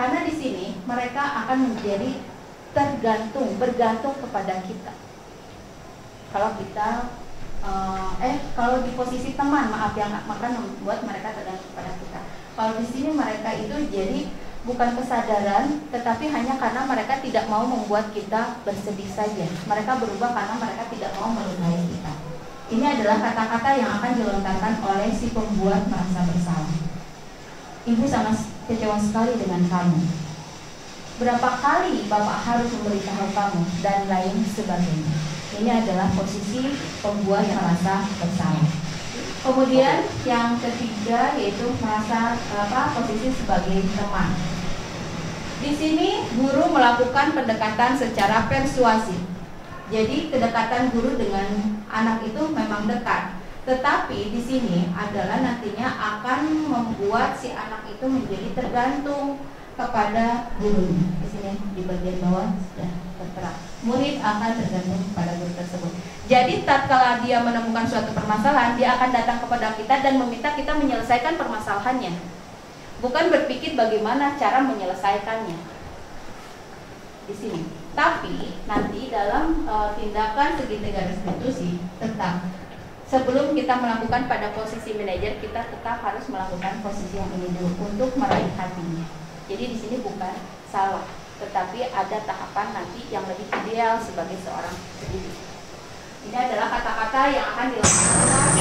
Karena di sini mereka akan menjadi bergantung kepada kita. Kalau kita kalau di posisi teman, maaf yang akan membuat mereka tergantung kepada kita. Kalau di sini mereka itu jadi bukan kesadaran, tetapi hanya karena mereka tidak mau membuat kita bersedih saja. Mereka berubah karena mereka tidak mau melukai kita. Ini adalah kata-kata yang akan dilontarkan oleh si pembuat merasa bersalah. Ibu sangat kecewa sekali dengan kamu. Berapa kali Bapak harus memberitahu kamu, dan lain sebagainya. Ini adalah posisi pembuat merasa bersalah. Kemudian yang ketiga yaitu merasa posisi sebagai teman. Di sini guru melakukan pendekatan secara persuasif. Jadi kedekatan guru dengan anak itu memang dekat. Tetapi di sini adalah nantinya akan membuat si anak itu menjadi tergantung kepada gurunya. Di sini di bagian bawah sudah tertera. Murid akan tergantung kepada guru tersebut. Jadi tatkala dia menemukan suatu permasalahan, dia akan datang kepada kita dan meminta kita menyelesaikan permasalahannya. Bukan berpikir bagaimana cara menyelesaikannya di sini. Tapi nanti dalam tindakan segitiga restitusi, tetap sebelum kita melakukan pada posisi manajer, kita tetap harus melakukan posisi yang ini dulu untuk meraih hatinya. Jadi di sini bukan salah, tetapi ada tahapan nanti yang lebih ideal sebagai seorang pendidik. Ini adalah kata-kata yang akan dilakukan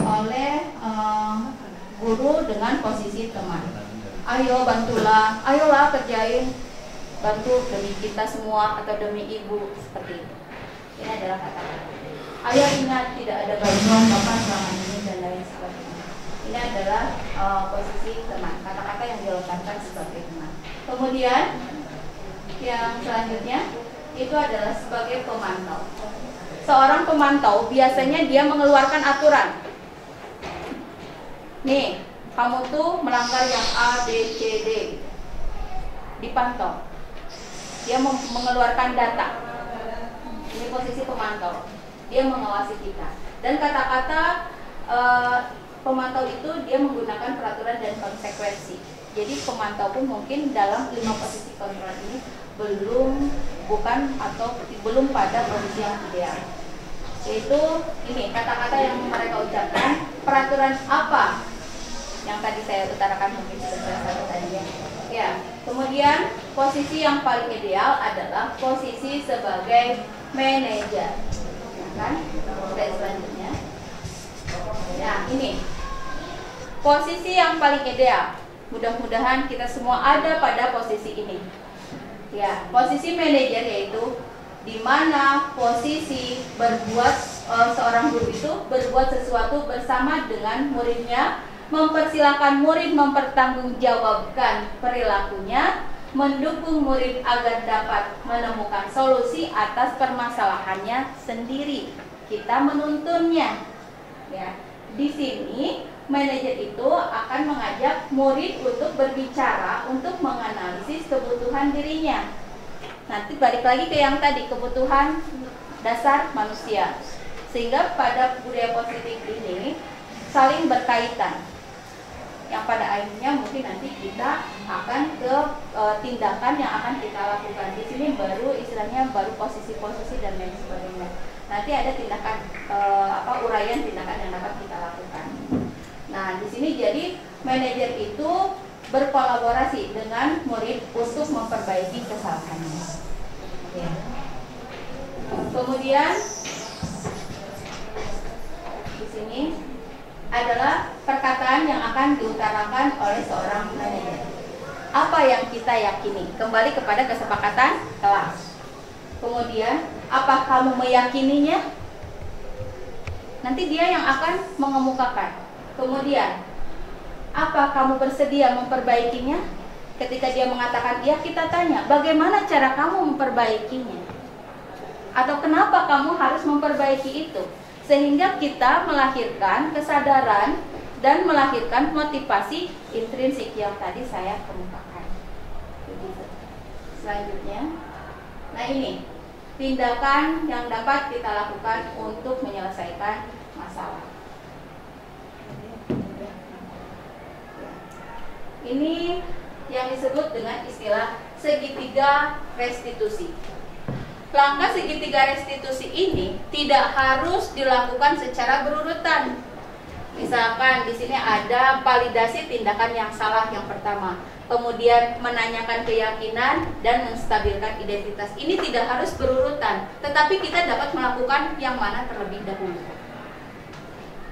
oleh guru dengan posisi teman. Ayo bantulah, ayolah kerjain, bantu demi kita semua atau demi ibu, seperti itu. Ini adalah kata-kata. Ayo ingat, tidak ada bantuan bapak selama ini dan lain sebagainya. Ini adalah posisi teman, kata-kata yang dilontarkan sebagai teman. Kemudian yang selanjutnya itu adalah sebagai pemantau. Seorang pemantau biasanya dia mengeluarkan aturan. Nih, kamu tuh melanggar yang A, B, C, D. Dipantau. Dia mengeluarkan data. Ini posisi pemantau. Dia mengawasi kita. Dan kata-kata pemantau itu dia menggunakan peraturan dan konsekuensi. Jadi pemantau pun mungkin dalam 5 posisi kontrol ini belum pada posisi yang ideal. Yaitu ini kata-kata yang mereka ucapkan, peraturan apa yang tadi saya utarakan mungkin sudah satu tadi ya. Ya, kemudian posisi yang paling ideal adalah posisi sebagai manajer. Ya kan? Slide selanjutnya. Nah, ini posisi yang paling ideal. Mudah-mudahan kita semua ada pada posisi ini. Ya, posisi manajer yaitu di mana posisi seorang guru itu berbuat sesuatu bersama dengan muridnya, mempersilahkan murid mempertanggungjawabkan perilakunya, mendukung murid agar dapat menemukan solusi atas permasalahannya sendiri. Kita menuntunnya. Ya, di sini manajer itu akan mengajak murid untuk berbicara, untuk menganalisis kebutuhan dirinya. Nanti balik lagi ke yang tadi, kebutuhan dasar manusia. Sehingga pada budaya positif ini saling berkaitan. Yang pada akhirnya mungkin nanti kita akan ke tindakan yang akan kita lakukan. Di sini baru istilahnya posisi-posisi dan lain sebagainya. Nanti ada tindakan uraian tindakan yang dapat kita lakukan. Nah, di sini jadi manajer itu berkolaborasi dengan murid untuk memperbaiki kesalahannya. Ya. Kemudian di sini adalah perkataan yang akan diutarakan oleh seorang manajer. Apa yang kita yakini? Kembali kepada kesepakatan kelas. Kemudian, apa kamu meyakininya? Nanti dia yang akan mengemukakan. Kemudian, apa kamu bersedia memperbaikinya? Ketika dia mengatakan iya, kita tanya, bagaimana cara kamu memperbaikinya? Atau kenapa kamu harus memperbaiki itu? Sehingga kita melahirkan kesadaran dan melahirkan motivasi intrinsik yang tadi saya kemukakan. Begitu. Selanjutnya, nah ini tindakan yang dapat kita lakukan untuk menyelesaikan masalah. Ini yang disebut dengan istilah segitiga restitusi. Langkah segitiga restitusi ini tidak harus dilakukan secara berurutan. Misalkan di sini ada validasi tindakan yang salah yang pertama, kemudian menanyakan keyakinan dan menstabilkan identitas. Ini tidak harus berurutan, tetapi kita dapat melakukan yang mana terlebih dahulu.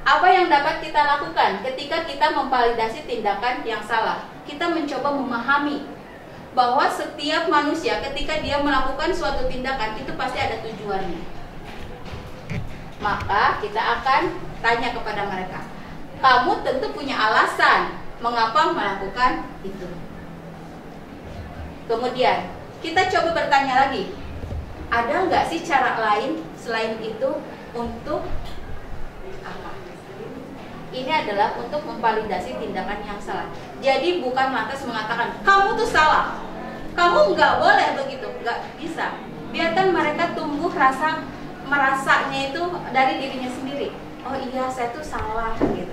Apa yang dapat kita lakukan ketika kita memvalidasi tindakan yang salah? Kita mencoba memahami bahwa setiap manusia ketika dia melakukan suatu tindakan itu pasti ada tujuannya. Maka kita akan tanya kepada mereka, kamu tentu punya alasan mengapa melakukan itu. Kemudian kita coba bertanya lagi, ada nggak sih cara lain selain itu untuk apa? Ini adalah untuk memvalidasi tindakan yang salah. Jadi bukan lantas mengatakan kamu tuh salah, kamu nggak boleh begitu, nggak bisa. Biarkan mereka tumbuh merasanya itu dari dirinya sendiri. Oh iya, saya tuh salah gitu.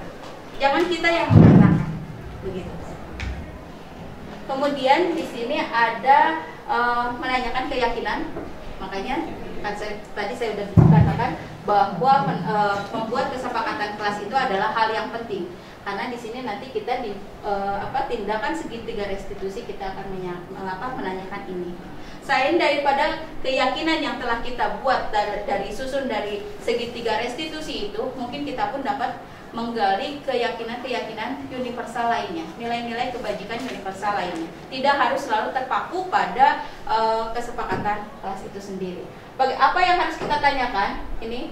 Jangan kita yang mengatakan begitu. Kemudian di sini ada menanyakan keyakinan. Makanya tadi saya sudah katakan bahwa membuat kesepakatan kelas itu adalah hal yang penting. Karena di sini nanti kita di tindakan segitiga restitusi kita akan menanyakan ini. Selain daripada keyakinan yang telah kita buat dari susun dari segitiga restitusi itu, mungkin kita pun dapat menggali keyakinan-keyakinan universal lainnya, nilai-nilai kebajikan universal lainnya. Tidak harus selalu terpaku pada kesepakatan kelas itu sendiri. Apa yang harus kita tanyakan? Ini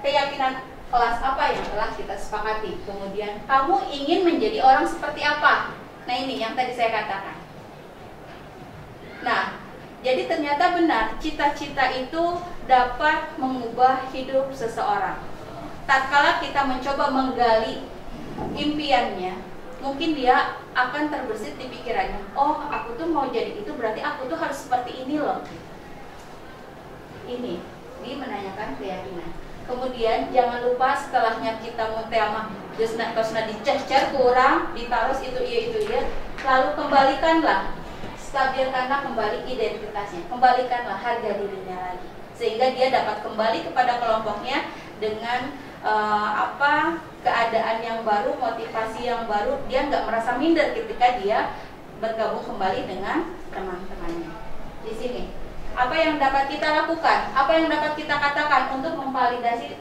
keyakinan kelas apa yang telah kita sepakati. Kemudian kamu ingin menjadi orang seperti apa? Nah, ini yang tadi saya katakan. Nah, jadi ternyata benar, cita-cita itu dapat mengubah hidup seseorang. Tatkala kita mencoba menggali impiannya, mungkin dia akan terbersit di pikirannya, oh aku tuh mau jadi itu, berarti aku tuh harus seperti ini loh. Ini menanyakan keyakinan. Kemudian jangan lupa setelahnya kita muteama tosna dicecer kurang, ditaruh itu iya, lalu kembalikanlah, stabilkanlah kembali identitasnya, kembalikanlah harga dirinya lagi, sehingga dia dapat kembali kepada kelompoknya dengan keadaan yang baru, motivasi yang baru. Dia nggak merasa minder ketika dia bergabung kembali dengan teman-temannya. Di sini apa yang dapat kita lakukan, apa yang dapat kita katakan untuk memvalidasi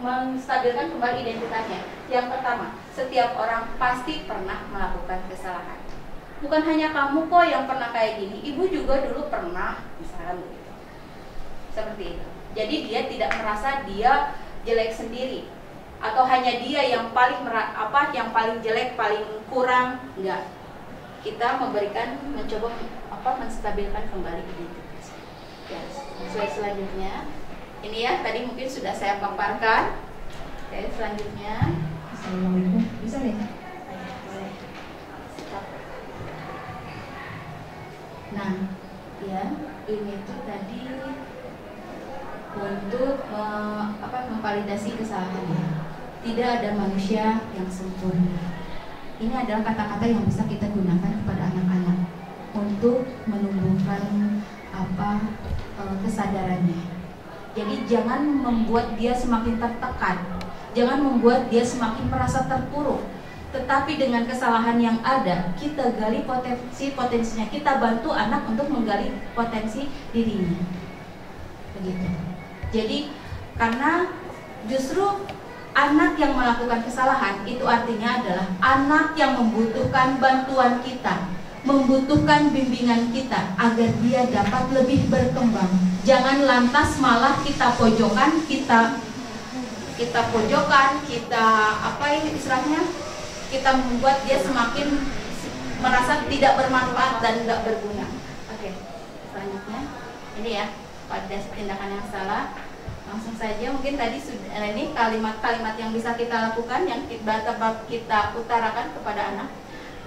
menstabilkan kembali identitasnya. Yang pertama, setiap orang pasti pernah melakukan kesalahan. Bukan hanya kamu kok yang pernah kayak gini, ibu juga dulu pernah, misalnya begitu. Seperti itu. Jadi dia tidak merasa dia jelek sendiri, atau hanya dia yang paling yang paling jelek, paling kurang. Enggak. Kita mencoba menstabilkan kembali identitas. Ya, selanjutnya ini ya, tadi mungkin sudah saya paparkan. Oke, selanjutnya. Assalamualaikum. Bisa nih? Nah, ya, ini tuh tadi untuk memvalidasi kesalahannya. Tidak ada manusia yang sempurna. Ini adalah kata-kata yang bisa kita gunakan kepada anak-anak untuk menumbuhkan kesadarannya. Jadi jangan membuat dia semakin tertekan, jangan membuat dia semakin merasa terpuruk. Tetapi dengan kesalahan yang ada, kita gali potensinya, kita bantu anak untuk menggali potensi dirinya. Begitu. Jadi karena justru anak yang melakukan kesalahan itu artinya adalah anak yang membutuhkan bantuan kita, membutuhkan bimbingan kita agar dia dapat lebih berkembang. Jangan lantas malah kita pojokan, kita membuat dia semakin merasa tidak bermanfaat dan tidak berguna. Oke, selanjutnya ini ya, pada tindakan yang salah. Langsung saja, mungkin tadi sudah ini kalimat-kalimat yang bisa kita lakukan, yang kita utarakan kepada anak.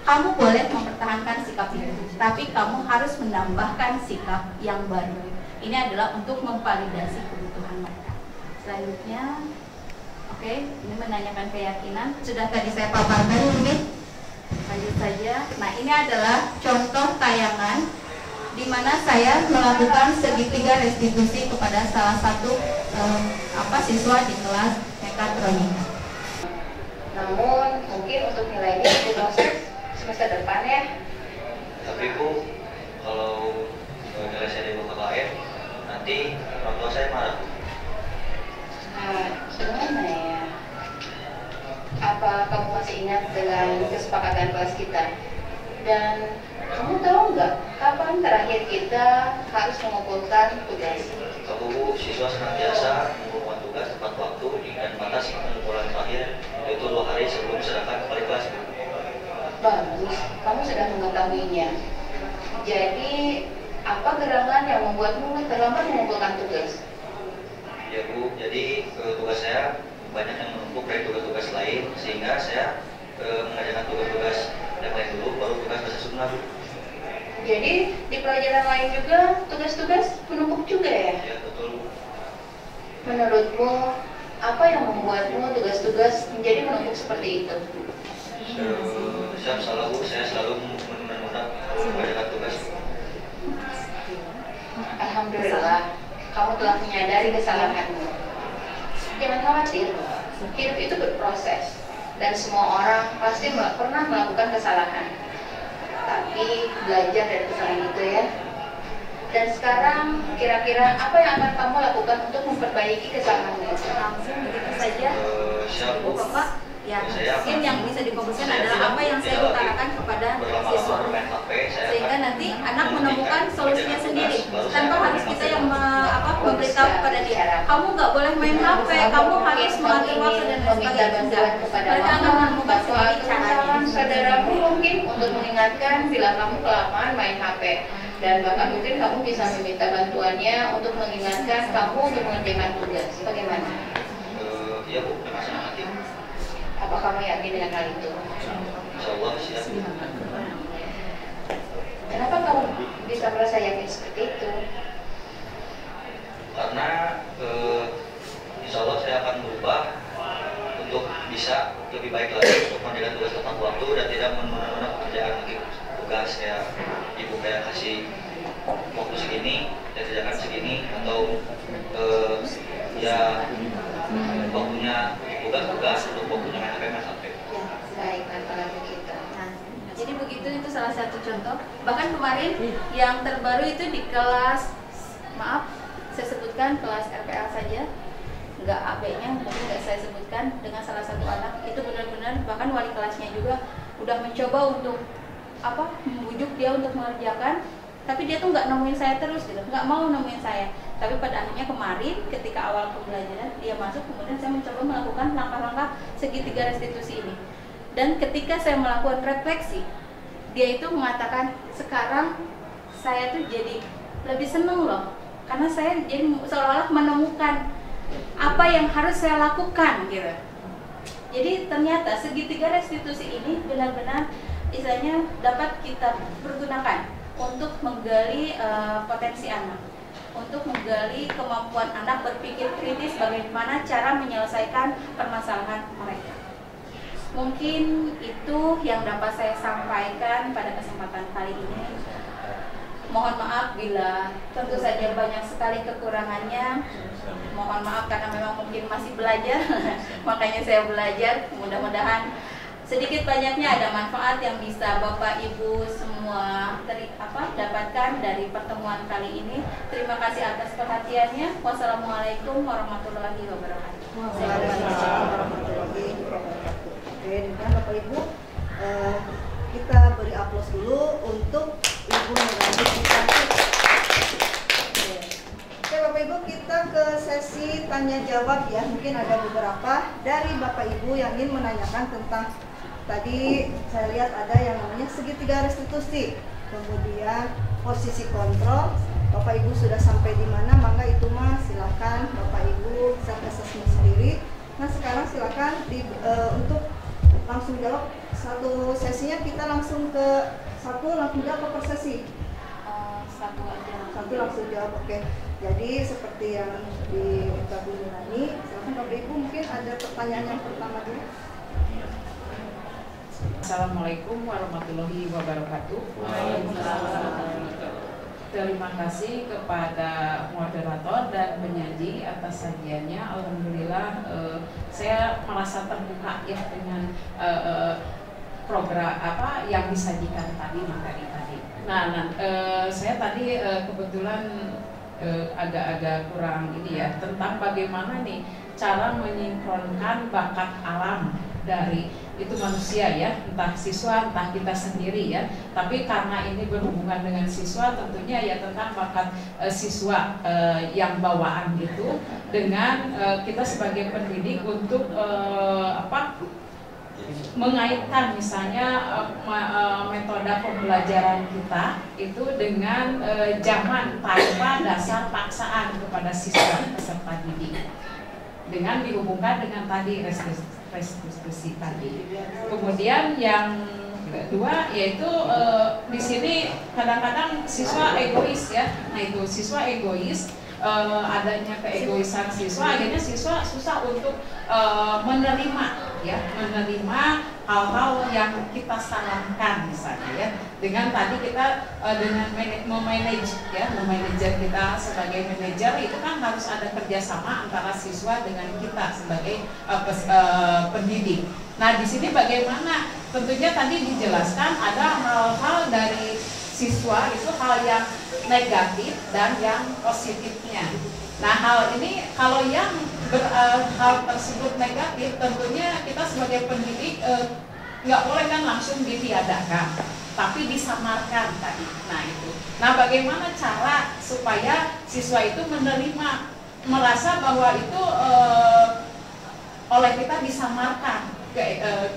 Kamu boleh mempertahankan sikap itu, tapi kamu harus menambahkan sikap yang baru. Ini adalah untuk memvalidasi kebutuhan mereka. Selanjutnya, oke, ini menanyakan keyakinan. Sudah tadi saya paparkan ini. Lanjut saja. Nah, ini adalah contoh tayangan di mana saya melakukan segitiga restitusi kepada salah satu siswa di kelas mekatronika. Namun mungkin untuk nilainya itu proses semester depan ya. Tapi Bu, kalau nilai saya di bawah KKM, nanti orang tua saya marah. Nah, gimana ya? Apa kamu masih ingat dengan kesepakatan kelas kita? Dan kamu tahu nggak kapan terakhir kita harus mengumpulkan tugas? Kamu Bu, siswa senantiasa mengumpulkan tugas tepat waktu dan batas pengumpulan terakhir yaitu 2 hari sebelum diserahkan ke wali kelas. Bagus, kamu sudah mengetahuinya. Jadi, apa gerangan yang membuatmu terlambat mengumpulkan tugas? Ya Bu, jadi tugas saya banyak yang menumpuk dari tugas-tugas lain sehingga saya mengerjakan tugas-tugas yang lain dulu baru tugas bahasa Sunda Bu. Jadi di pelajaran lain juga tugas-tugas menumpuk juga ya? Ya betul. Menurutmu apa yang membuatmu tugas-tugas menjadi menumpuk seperti itu? Saya salah Bu, saya selalu menunda mengerjakan tugas. Alhamdulillah, kamu telah menyadari kesalahanmu. Jangan khawatir, Hidup itu berproses dan semua orang pasti pernah melakukan kesalahan. Tapi belajar dari kesalahan itu ya. Dan sekarang kira-kira apa yang akan kamu lakukan untuk memperbaiki kesalahan itu? Langsung begitu saja. Ibu Bapak, ya mungkin yang bisa difokuskan adalah apa yang saya utarakan kepada siswa, sehingga nanti anak menemukan solusinya sendiri tanpa harus kita yang memberitahu kepada dia, kamu nggak boleh main HP, kamu harus mengatur waktu dan sebagainya. Mereka akan menemukan sendiri caranya. Saudaramu mungkin untuk mengingatkan bila kamu kelamaan main HP, dan bahkan mungkin kamu bisa meminta bantuannya untuk mengingatkan kamu untuk mengerjakan tugas. Bagaimana? Iya Bu, terima kasih. Apa kamu yakin dengan hal itu? Insyaallah siap. Kenapa kamu bisa merasa yakin seperti itu? Karena insyaallah saya akan berubah untuk bisa lebih baik lagi untuk menjalankan tugas tepat waktu dan tidak menunda pekerjaan lagi tugas kayak ibu kayak kasih waktu segini dan kerjakan segini atau ya waktunya tugas untuk waktunya main HP. Ya, baik antara kita. Nah, jadi begitu, itu salah satu contoh. Bahkan kemarin yang terbaru itu di kelas, maaf, saya sebutkan kelas RPL saja, nggak AB-nya, mungkin nggak saya sebutkan, dengan salah satu anak itu benar-benar bahkan wali kelasnya juga udah mencoba untuk membujuk dia untuk mengerjakan, tapi dia tuh nggak nemuin saya terus gitu, nggak mau nemuin saya. Tapi pada akhirnya kemarin ketika awal pembelajaran dia masuk, kemudian saya mencoba melakukan langkah-langkah segitiga restitusi ini. Dan ketika saya melakukan refleksi, dia itu mengatakan, sekarang saya tuh jadi lebih seneng loh, karena saya jadi seolah-olah menemukan apa yang harus saya lakukan gitu. Jadi ternyata segitiga restitusi ini benar-benar istilahnya dapat kita pergunakan untuk menggali potensi anak, untuk menggali kemampuan anak berpikir kritis bagaimana cara menyelesaikan permasalahan mereka. Mungkin itu yang dapat saya sampaikan pada kesempatan kali ini. Mohon maaf bila tentu saja banyak sekali kekurangannya. Mohon maaf karena memang mungkin masih belajar, makanya saya belajar. Mudah-mudahan sedikit banyaknya ada manfaat yang bisa Bapak Ibu semua dapatkan dari pertemuan kali ini. Terima kasih atas perhatiannya. Wassalamualaikum warahmatullahi wabarakatuh. Waalaikumsalam warahmatullahi wabarakatuh. Oke, dan Bapak Ibu, kita beri aplaus dulu untuk Ibu Nurani. Oke Bapak Ibu, kita ke sesi tanya jawab ya. Mungkin ada beberapa dari Bapak Ibu yang ingin menanyakan tentang tadi saya lihat ada yang namanya segitiga restitusi, kemudian posisi kontrol. Bapak Ibu sudah sampai di mana? Mangga itu mah silakan Bapak Ibu self assessment sendiri. Nah sekarang silakan untuk langsung jawab. Satu sesinya kita langsung ke langsung jawab per sesi. Satu aja. Satu langsung jawab. Oke. Jadi seperti yang diminta Bu Nurani, silakan Bapak Ibu mungkin ada pertanyaan yang pertama dulu. Assalamualaikum warahmatullahi wabarakatuh. Terima kasih kepada moderator dan penyaji atas sajiannya. Alhamdulillah saya merasa terbuka ya dengan program yang disajikan tadi, materi tadi. Nah, saya tadi kebetulan agak-agak kurang ini ya tentang bagaimana nih cara menyinkronkan bakat alam dari itu manusia ya, entah siswa entah kita sendiri ya. Tapi karena ini berhubungan dengan siswa, tentunya ya tentang bakat siswa yang bawaan itu dengan kita sebagai pendidik untuk mengaitkan misalnya metode pembelajaran kita itu dengan zaman tanpa dasar paksaan kepada siswa peserta didik, dengan dihubungkan dengan tadi restitusi tadi. Kemudian yang kedua yaitu di sini kadang-kadang siswa egois ya. Nah itu siswa egois, adanya keegoisan siswa, akhirnya siswa susah untuk menerima hal-hal yang kita sarankan misalnya ya, dengan tadi kita dengan memanage ya, memanajer kita sebagai manajer itu kan harus ada kerjasama antara siswa dengan kita sebagai pendidik. Nah di sini bagaimana? Tentunya tadi dijelaskan ada hal-hal dari siswa itu hal yang negatif dan yang positifnya. Nah hal ini kalau yang hal tersebut negatif tentunya kita sebagai pendidik nggak boleh kan langsung ditiadakan, tapi disamarkan tadi. Nah itu. Nah bagaimana cara supaya siswa itu menerima, merasa bahwa itu oleh kita disamarkan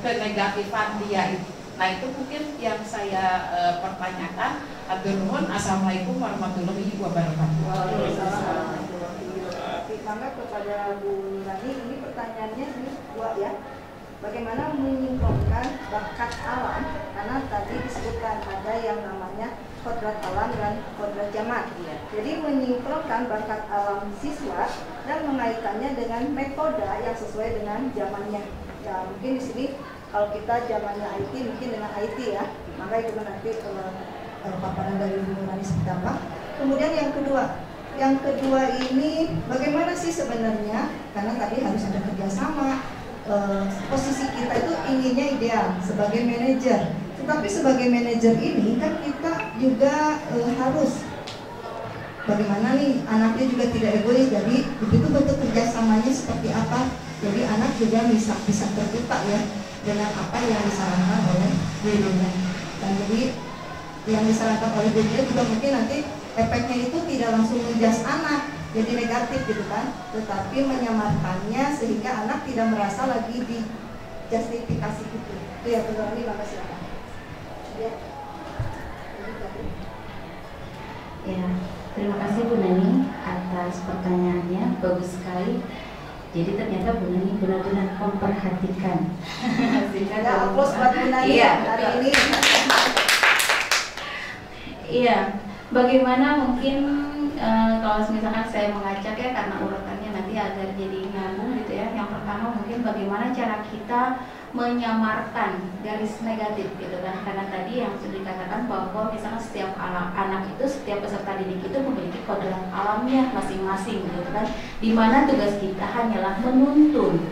kenegatifan dia itu. Nah itu mungkin yang saya pertanyakan. Hatur nuhun. Assalamualaikum warahmatullahi wabarakatuh. Pertama kepada Bu Nurani, ini pertanyaannya ini dua ya. Bagaimana menyinkronkan bakat alam? Karena tadi disebutkan ada yang namanya kodrat alam dan kodrat jamak. Jadi menyinkronkan bakat alam siswa dan mengaitkannya dengan metode yang sesuai dengan zamannya. Ya mungkin di sini kalau kita zamannya IT mungkin dengan IT ya. Maka itu nanti paparan dari Bu Nurani seperti apa. Kemudian yang kedua ini bagaimana sih sebenarnya, karena tadi harus ada kerjasama, posisi kita itu inginnya ideal sebagai manajer, tetapi sebagai manajer ini kan kita juga harus bagaimana nih anaknya juga tidak egois, jadi begitu bentuk kerjasamanya seperti apa, jadi anak juga bisa terbuka ya dengan apa yang disarankan oleh gurunya, dan jadi yang disarankan oleh gurunya juga mungkin nanti efeknya itu tidak langsung menjas anak jadi negatif gitu kan, tetapi menyamarkannya sehingga anak tidak merasa lagi dijustifikasi gitu. Itu ya Bu Nurani, makasih ya. Ya, terima kasih Bu Nani atas pertanyaannya, bagus sekali. Jadi ternyata Bu Nani benar-benar memperhatikan. Ya, aplaus buat Bu Nani hari ini. Iya. Bagaimana mungkin kalau misalkan saya mengacak ya, karena urutannya nanti agar jadi nyambung gitu ya. Yang pertama mungkin bagaimana cara kita menyamarkan garis negatif gitu kan, karena tadi yang sudah dikatakan bahwa misalnya setiap anak itu, setiap peserta didik itu memiliki kodrat alamnya masing-masing gitu kan, dimana tugas kita hanyalah menuntun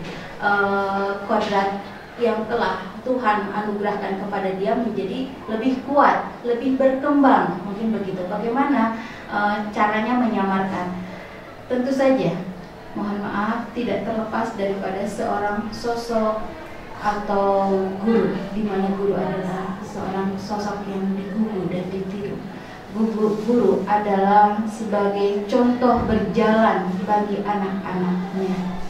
kodrat yang telah Tuhan anugerahkan kepada dia menjadi lebih kuat, lebih berkembang, mungkin begitu. Bagaimana caranya menyamarkan? Tentu saja, mohon maaf, tidak terlepas daripada seorang sosok atau guru, di mana guru adalah seorang sosok yang digugu dan ditiru. Guru adalah sebagai contoh berjalan bagi anak-anaknya.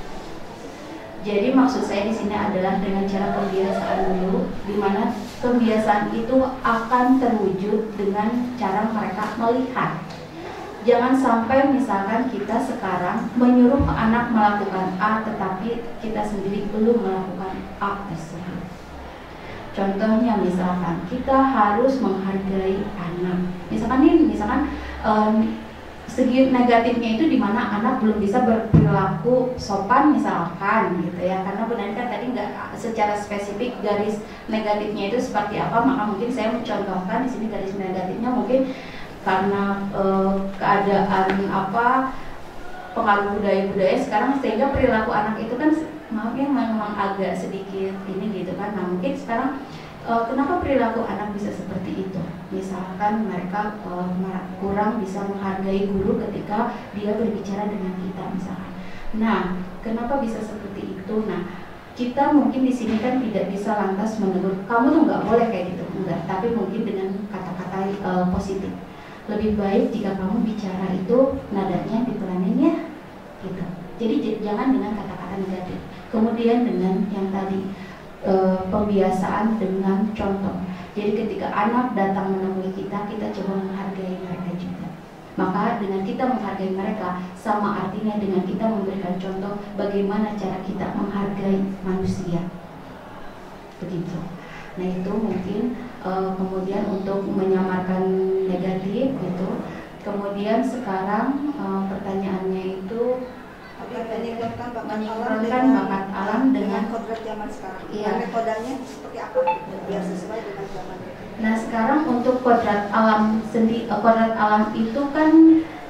Jadi maksud saya di sini adalah dengan cara pembiasaan dulu, di mana pembiasaan itu akan terwujud dengan cara mereka melihat. Jangan sampai misalkan kita sekarang menyuruh anak melakukan A, tetapi kita sendiri belum melakukan A tersebut. Contohnya misalkan kita harus menghargai anak. Misalkan segi negatifnya itu di mana anak belum bisa berperilaku sopan misalkan gitu ya, karena benar kan tadi nggak secara spesifik garis negatifnya itu seperti apa, maka mungkin saya mencontohkan di sini garis negatifnya mungkin karena keadaan pengaruh budaya sekarang, sehingga perilaku anak itu kan maaf ya memang agak sedikit ini gitu kan. Nah mungkin sekarang kenapa perilaku anak bisa seperti itu? Misalkan mereka kurang bisa menghargai guru ketika dia berbicara dengan kita misalkan. Nah, kenapa bisa seperti itu? Nah, kita mungkin di sini kan tidak bisa lantas menegur kamu tuh nggak boleh kayak gitu, enggak. Tapi mungkin dengan kata-kata positif. Lebih baik jika kamu bicara itu nadanya dipelanin ya, gitu. Jadi jangan dengan kata-kata negatif. Kemudian dengan yang tadi pembiasaan dengan contoh. Jadi ketika anak datang menemui kita coba menghargai mereka juga. Maka dengan kita menghargai mereka sama artinya dengan kita memberikan contoh bagaimana cara kita menghargai manusia. Begitu. Nah itu mungkin kemudian untuk menyamarkan negatif gitu. Kemudian sekarang pertanyaannya itu menyingkronkan bakat alam dengan kodrat zaman sekarang. Iya. Metodenya seperti apa biar sesuai dengan zaman. Nah sekarang untuk kodrat alam kodrat alam itu kan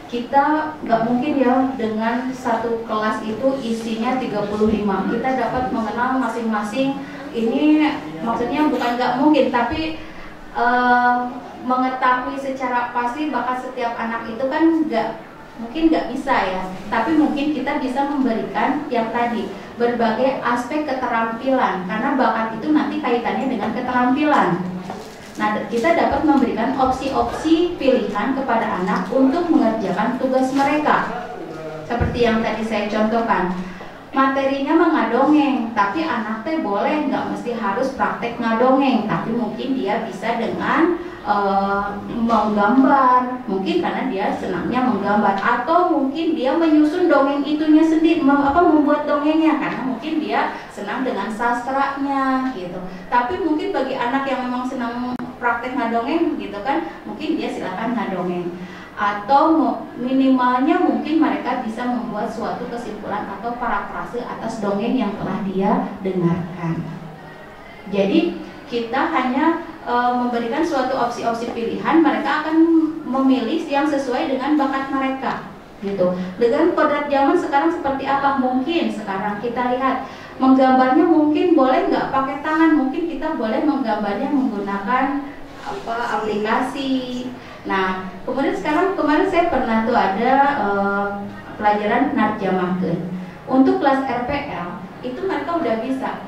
kita nggak mungkin ya dengan satu kelas itu isinya 35. Kita dapat mengenal masing-masing. Ini maksudnya bukan nggak mungkin, tapi mengetahui secara pasti bakat setiap anak itu kan mungkin nggak bisa ya. Tapi mungkin kita bisa memberikan yang tadi berbagai aspek keterampilan, karena bakat itu nanti kaitannya dengan keterampilan. Nah, kita dapat memberikan opsi-opsi pilihan kepada anak untuk mengerjakan tugas mereka. Seperti yang tadi saya contohkan, materinya ngadongeng, tapi anak teh boleh nggak mesti harus praktek ngadongeng, tapi mungkin dia bisa dengan menggambar, mungkin karena dia senangnya menggambar, atau mungkin dia menyusun dongeng itunya sendiri, membuat dongengnya karena mungkin dia senang dengan sastranya gitu. Tapi mungkin bagi anak yang memang senang praktek ngadongeng gitu kan, mungkin dia silakan ngadongeng. Atau minimalnya mungkin mereka bisa membuat suatu kesimpulan atau parafrase atas dongeng yang telah dia dengarkan. Jadi kita hanya memberikan suatu opsi-opsi pilihan, mereka akan memilih yang sesuai dengan bakat mereka gitu. Dengan kodrat zaman sekarang seperti apa? Mungkin sekarang kita lihat menggambarnya mungkin boleh nggak pakai tangan, mungkin kita boleh menggambarnya menggunakan aplikasi. Nah, kemudian kemarin saya pernah tuh ada pelajaran narjamahkeun. Untuk kelas RPL itu mereka udah bisa.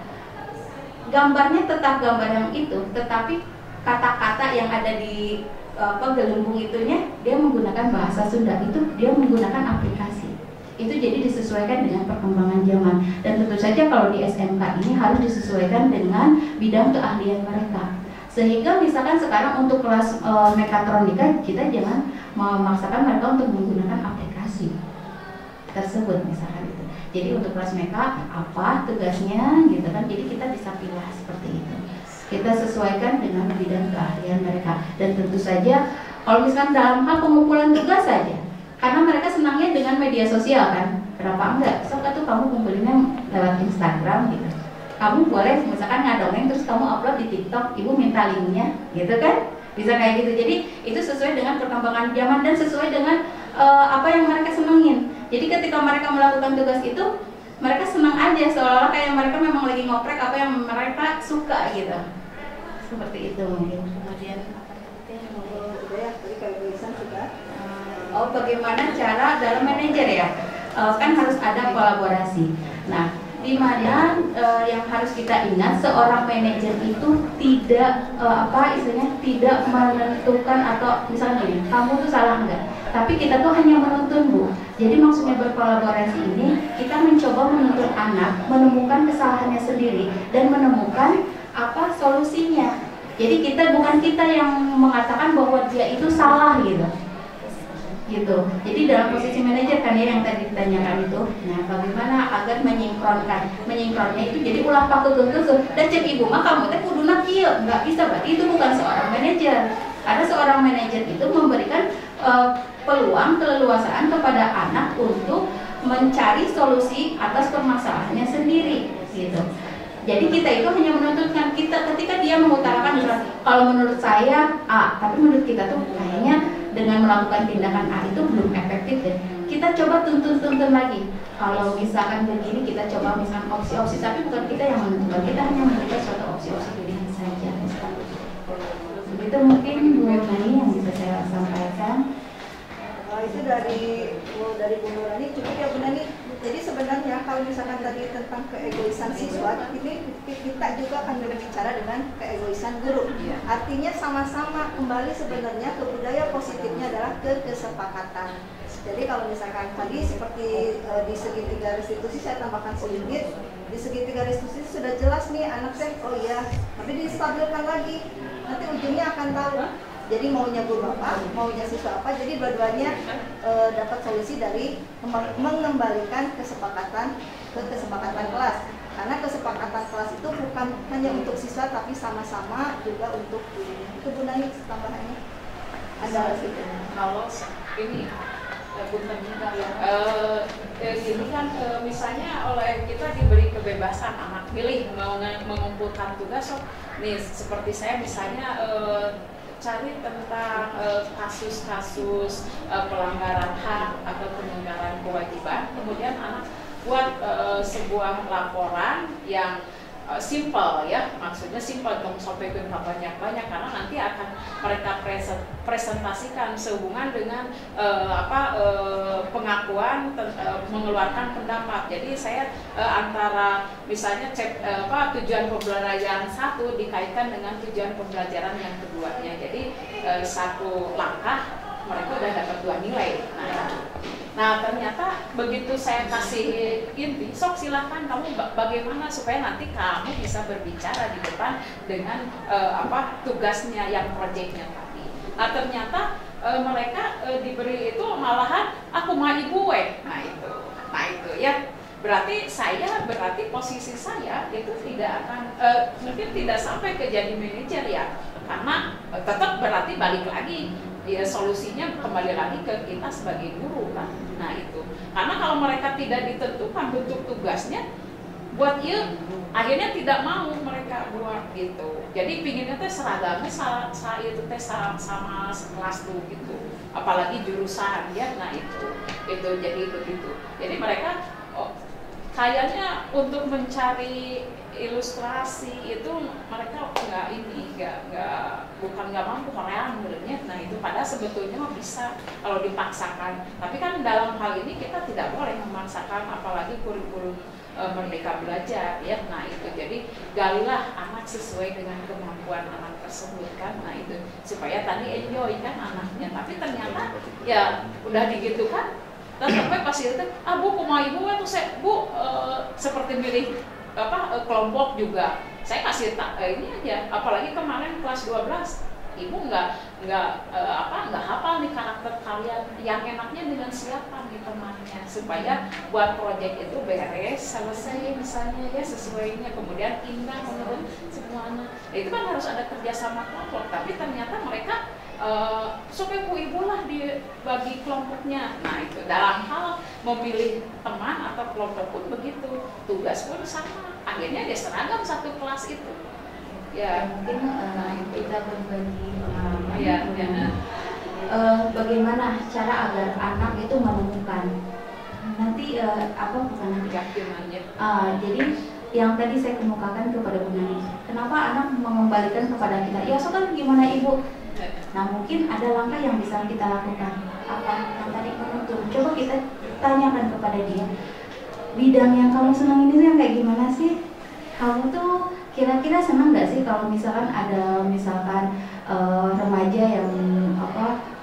Gambarnya tetap gambar yang itu, tetapi kata-kata yang ada di gelembung itunya dia menggunakan bahasa Sunda, itu dia menggunakan aplikasi. Itu jadi disesuaikan dengan perkembangan zaman. Dan tentu saja kalau di SMK ini harus disesuaikan dengan bidang keahlian mereka. Sehingga misalkan sekarang untuk kelas mekatronika kita jangan memaksakan mereka untuk menggunakan aplikasi tersebut misalkan itu. Jadi untuk kelas meka apa tugasnya gitu kan. Jadi kita bisa pilih seperti itu. Kita sesuaikan dengan bidang keahlian mereka. Dan tentu saja kalau misalkan dalam hal pengumpulan tugas saja, karena mereka senangnya dengan media sosial kan. Kenapa enggak? Soalnya tuh kamu kumpulinnya lewat Instagram gitu. Kamu boleh misalkan ngadongeng terus kamu upload di TikTok, ibu minta linknya, gitu kan? Bisa kayak gitu. Jadi itu sesuai dengan perkembangan zaman dan sesuai dengan apa yang mereka senengin. Jadi ketika mereka melakukan tugas itu, mereka senang aja, seolah-olah kayak mereka memang lagi ngoprek apa yang mereka suka gitu. Seperti itu mungkin. Kemudian bagaimana cara dalam manajer ya? Kan harus ada kolaborasi. Nah, di mana yang harus kita ingat, seorang manajer itu tidak tidak menentukan atau misalnya gini, kamu tuh salah enggak, tapi kita tuh hanya menuntun Bu. Jadi maksudnya berkolaborasi ini kita mencoba menuntun anak menemukan kesalahannya sendiri dan menemukan apa solusinya. Jadi bukan kita yang mengatakan bahwa dia itu salah gitu. Jadi dalam posisi manajer kan ya yang tadi ditanyakan itu. Nah, bagaimana agar menyingkronnya itu jadi ulah pakai dan cek ibu mah kamu teh kuduna kieu, nggak bisa, berarti itu bukan seorang manajer. Karena seorang manajer itu memberikan peluang keleluasaan kepada anak untuk mencari solusi atas permasalahannya sendiri gitu. Jadi kita itu hanya menuntutkan ketika dia mengutarakan misalnya, kalau menurut saya A, tapi menurut kita tuh kayaknya dengan melakukan tindakan A itu belum efektif deh. Kita coba tuntun lagi. Kalau misalkan begini kita coba misalkan opsi-opsi, tapi bukan kita yang menentukan, kita hanya memberikan suatu opsi-opsi pilihan saja. Begitu mungkin Bu Nani yang bisa saya sampaikan. Itu dari Bu Nurani cukup ya Bu Nani. Jadi sebenarnya kalau misalkan tadi tentang keegoisan siswa, ini kita juga akan berbicara dengan keegoisan guru. Artinya sama-sama kembali sebenarnya ke budaya positifnya adalah kesepakatan. Jadi kalau misalkan tadi seperti di segitiga restitusi saya tambahkan sedikit, di segitiga restitusi sudah jelas nih anak saya, oh iya, tapi distabilkan lagi, nanti ujungnya akan tahu. Jadi maunya guru apa, maunya siswa apa, jadi dua-duanya dapat solusi dari mengembalikan kesepakatan ke kesepakatan kelas. Karena kesepakatan kelas itu bukan hanya untuk siswa, tapi sama-sama juga untuk guru. Itu Bu Nani tambahannya. Ada kalau ini Ini kan misalnya oleh kita diberi kebebasan anak pilih mau mengumpulkan tugas. Nih seperti saya misalnya cari tentang kasus-kasus pelanggaran hak atau pelanggaran kewajiban, kemudian anak buat sebuah laporan yang simple ya, maksudnya simple, dong sampai ke banyak-banyak karena nanti akan mereka presentasikan sehubungan dengan pengakuan mengeluarkan pendapat. Jadi saya antara misalnya tujuan pembelajaran satu dikaitkan dengan tujuan pembelajaran yang keduanya. Jadi satu langkah mereka udah dapat 2 nilai. Nah ternyata begitu saya kasih inti, sok silahkan kamu bagaimana supaya nanti kamu bisa berbicara di depan dengan tugasnya yang proyeknya tadi. Nah ternyata mereka diberi itu malahan aku mah ibu nah itu ya. Berarti posisi saya itu tidak akan mungkin tidak sampai ke jadi manajer ya, karena tetap berarti balik lagi ya, solusinya kembali lagi ke kita sebagai guru kan. Nah itu karena kalau mereka tidak ditentukan bentuk tugasnya buat akhirnya tidak mau mereka buat gitu. Jadi pinginnya teh seragamnya itu teh sama kelas tuh gitu, apalagi jurusan ya. Nah itu jadi begitu. Jadi mereka kayaknya untuk mencari ilustrasi itu mereka bukan nggak mampu korean menurutnya. Nah itu padahal sebetulnya bisa kalau dipaksakan. Tapi kan dalam hal ini kita tidak boleh memaksakan, apalagi kurikulum Merdeka Belajar ya. Nah itu jadi galilah anak sesuai dengan kemampuan anak tersebut kan. Nah itu supaya tadi enjoy kan anaknya. Tapi ternyata ya udah digitu kan. Dan sampai pas itu bu kumaha ibu itu seperti milih kelompok juga. Saya kasih ini aja, apalagi kemarin kelas 12 ibu nggak hafal nih karakter kalian, yang enaknya dengan siapa nih temannya supaya buat proyek itu beres selesai misalnya ya sesuainya, kemudian indah menurut semuanya. Itu kan harus ada kerjasama kelompok, tapi ternyata mereka supaya ibu lah dibagi kelompoknya. Nah itu dalam hal memilih teman atau kelompok pun begitu, tugas pun sama, akhirnya dia seragam satu kelas itu ya. Mungkin kita berbagi pengalaman ya. Bagaimana cara agar anak itu menemukan nanti keyakinannya. Jadi yang tadi saya kemukakan kepada Bu Nani, kenapa anak mengembalikan kepada kita, ya so kan gimana ibu. Nah mungkin ada langkah yang bisa kita lakukan. Apa yang tadi menuntut, coba kita tanyakan kepada dia, bidang yang kamu senang ini yang kayak gimana sih? Kamu tuh kira-kira senang nggak sih kalau misalkan ada remaja yang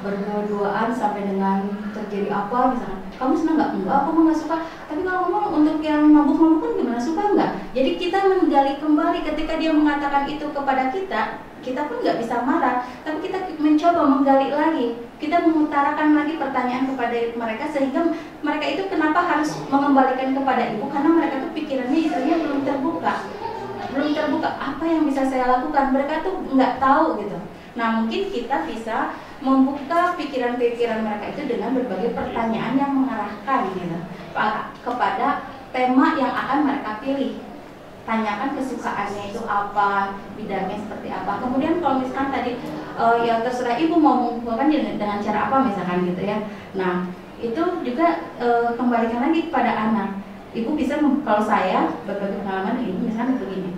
berdua-duaan sampai dengan terjadi apa misalkan, kamu senang nggak? Enggak, aku nggak suka. Tapi kalau kamu untuk yang mabuk-mabukan gimana, suka nggak? Jadi kita menggali kembali, ketika dia mengatakan itu kepada kita pun nggak bisa marah, tapi kita mencoba menggali lagi, kita mengutarakan lagi pertanyaan kepada mereka, sehingga mereka itu kenapa harus mengembalikan kepada ibu, karena mereka tuh pikirannya istilahnya belum terbuka apa yang bisa saya lakukan, mereka tuh nggak tahu gitu. Nah mungkin kita bisa membuka pikiran-pikiran mereka itu dengan berbagai pertanyaan yang mengarahkan gitu kepada tema yang akan mereka pilih. Tanyakan kesukaannya itu apa, bidangnya seperti apa. Kemudian kalau misalkan tadi ya terserah ibu mau mengumpulkan dengan cara apa misalkan gitu ya. Nah itu juga kembalikan lagi kepada anak. Ibu bisa, kalau saya berbagi pengalaman ibu misalnya begini,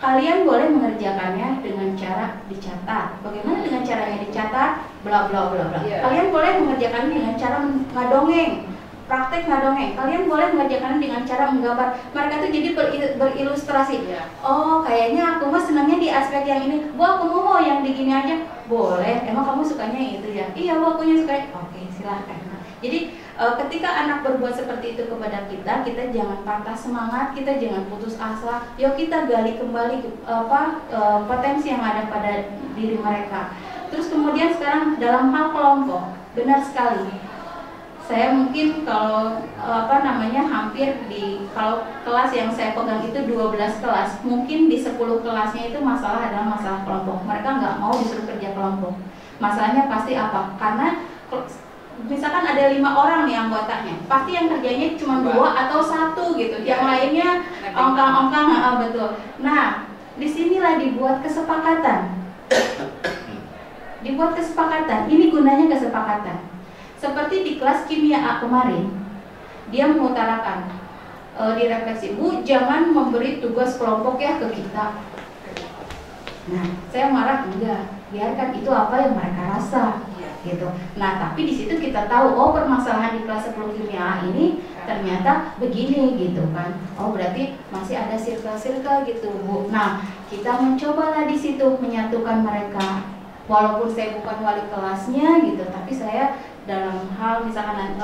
kalian boleh mengerjakannya dengan cara dicatat. Bagaimana dengan caranya dicatat? Bla bla bla bla. Kalian boleh mengerjakannya dengan cara ngadongeng, praktek ngadongeng. Kalian boleh mengerjakannya dengan cara menggambar. Mereka tuh jadi berilustrasi. Oh kayaknya aku mah senangnya di aspek yang ini. Bu aku mau yang di gini aja. Boleh. Emang kamu sukanya itu ya? Iya bu akunya suka. Oke silahkan. Jadi ketika anak berbuat seperti itu kepada kita jangan patah semangat, kita jangan putus asa. Yuk kita gali kembali potensi yang ada pada diri mereka. Terus kemudian sekarang dalam hal kelompok, benar sekali. Saya mungkin kalau hampir kalau kelas yang saya pegang itu 12 kelas, mungkin di 10 kelasnya itu masalah adalah masalah kelompok. Mereka nggak mau disuruh kerja kelompok. Masalahnya pasti apa? Karena misalkan ada 5 orang nih anggotanya, pasti yang kerjanya cuma 2 atau 1 gitu, yang lainnya ongkang-ongkang, betul. Nah, disinilah dibuat kesepakatan. Dibuat kesepakatan, ini gunanya kesepakatan. Seperti di kelas kimia A kemarin, dia mengutarakan di refleksi, Bu, jangan memberi tugas kelompok ya ke kita. Nah, saya marah, enggak, biarkan itu apa yang mereka rasa. Gitu. Nah, tapi di situ kita tahu, oh permasalahan di kelas 10 kimia ini ternyata begini gitu kan. Oh berarti masih ada circle-circle gitu, Bu. Nah, kita mencobalah di situ menyatukan mereka. Walaupun saya bukan wali kelasnya gitu, tapi saya dalam hal misalkan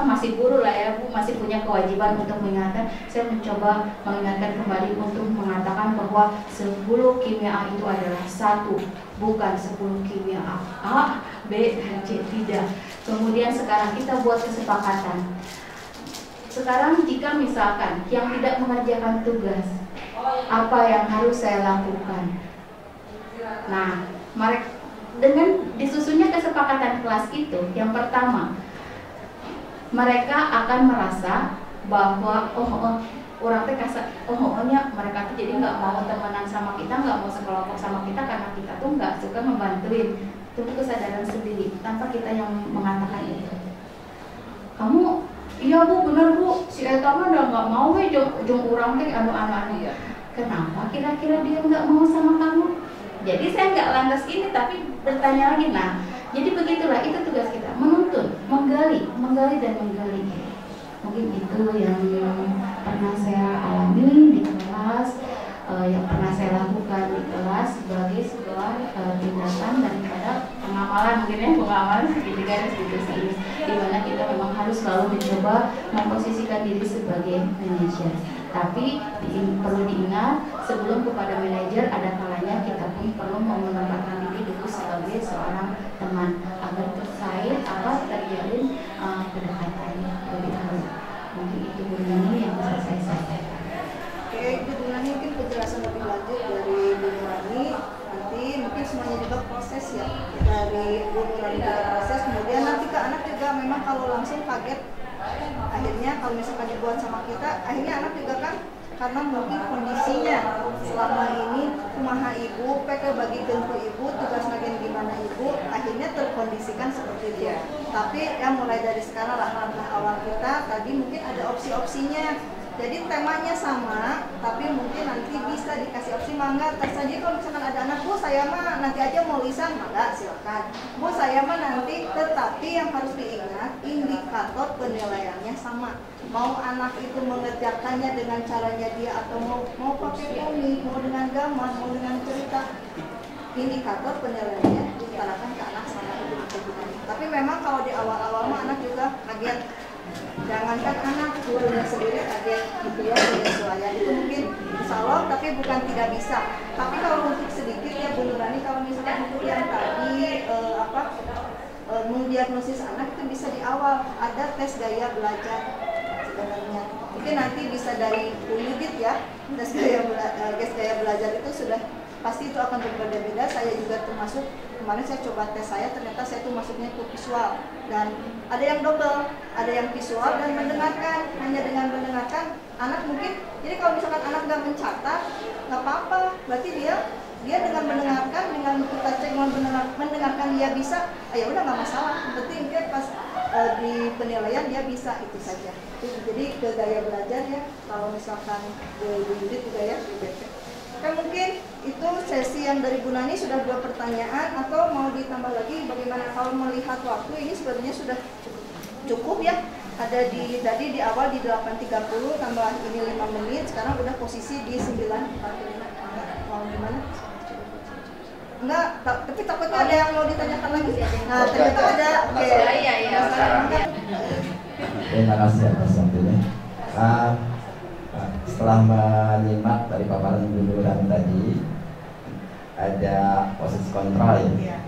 masih guru lah ya, Bu, masih punya kewajiban untuk mengingatkan. Saya mencoba mengingatkan kembali untuk mengatakan bahwa 10 kimia A itu adalah 1, bukan 10 kimia A, B, dan C, tidak. Kemudian sekarang kita buat kesepakatan. Sekarang jika misalkan yang tidak mengerjakan tugas, apa yang harus saya lakukan? Nah, dengan disusunnya kesepakatan kelas itu, yang pertama, mereka akan merasa bahwa orang teh kasar, mereka tuh jadi nggak mau temenan sama kita, nggak mau sekelompok sama kita karena kita tuh nggak suka membantuin. Itu kesadaran sendiri tanpa kita yang mengatakan itu. Kamu, iya Bu, bener Bu, si Eta mah udah nggak mau jong urang teh anu-anu. Kenapa kira-kira dia nggak mau sama kamu? Jadi saya nggak lantas ini, tapi bertanya lagi. Nah, jadi begitulah, itu tugas kita, menuntun, menggali dan menggali. Mungkin itu yang pernah saya alami di kelas, yang pernah saya lakukan di kelas sebagai sebuah tindakan daripada pengamalan, mungkin ya pengamalan pendidikan institusi ini, di mana kita memang harus selalu mencoba memposisikan diri sebagai manajer. Tapi perlu diingat, sebelum kepada manajer ada kalanya kita pun perlu menempatkan diri dulu sebagai seorang teman agar terjalin kedekatan lebih halus. Mungkin itu Nurani yang bisa saya sampaikan. Oke, itu Nurani mungkin penjelasan lebih lanjut dari Bu Nurani. Nanti mungkin semuanya juga proses ya, dari Bu Nurani juga proses. Kemudian nanti ke anak juga memang kalau langsung kaget. Akhirnya kalau misalkan dibuat sama kita, akhirnya anak juga kan karena mungkin kondisinya selama ini kumaha ibu, PK bagi ke ibu, tugas bagian gimana ibu, akhirnya terkondisikan seperti itu. Tapi ya mulai dari sekarang lah langkah awal kita tadi mungkin ada opsi-opsinya. Jadi temanya sama, tapi mungkin nanti bisa dikasih opsi mangga. Tersaji kalau misalkan ada anak, Bu saya mah nanti aja mau lisan, mangga silakan. Bu saya mah nanti, tetapi yang harus diingat indikator penilaiannya sama. Mau anak itu mengerjakannya dengan caranya dia atau mau pakai komik, mau dengan gambar, mau dengan cerita, indikator penilaiannya diutarakan ke anak sama ibu. Tapi memang kalau di awal-awal mah anak juga kaget. Jangankan anak, gurunya sendiri kaget gitu ya, penyesuaian itu mungkin salah, tapi bukan tidak bisa. Tapi kalau untuk sedikit ya Bu Nurani, kalau misalkan untuk yang tadi mendiagnosis anak itu bisa di awal ada tes gaya belajar sebenarnya. Mungkin nanti bisa dari unit ya, tes gaya belajar itu sudah pasti itu akan berbeda-beda. Saya juga termasuk kemarin saya coba tes ternyata saya tuh masuknya ke visual dan ada yang double, ada yang visual dan mendengarkan. Hanya dengan mendengarkan anak mungkin, jadi kalau misalkan anak nggak mencatat nggak apa-apa, berarti dia dengan mendengarkan, dengan kita cek mendengarkan dia bisa, ya udah nggak masalah. Penting dia pas di penilaian dia bisa, itu saja. Jadi ke gaya belajar ya, kalau misalkan di unit juga ya di BP. Oke, mungkin itu sesi yang dari Bu Nani sudah 2 pertanyaan, atau mau ditambah lagi bagaimana kalau melihat waktu ini sebenarnya sudah cukup ya. Ada tadi di awal di 8.30 tambah ini 5 menit, sekarang udah posisi di 9.45. Mau gimana? Enggak, tapi takutnya ada yang mau ditanyakan lagi. Nah, ternyata ada. Oke. Iya. Terima kasih atas waktunya. Setelah menyimak dari paparan Bu Nurani tadi, ada posisi kontrol ya.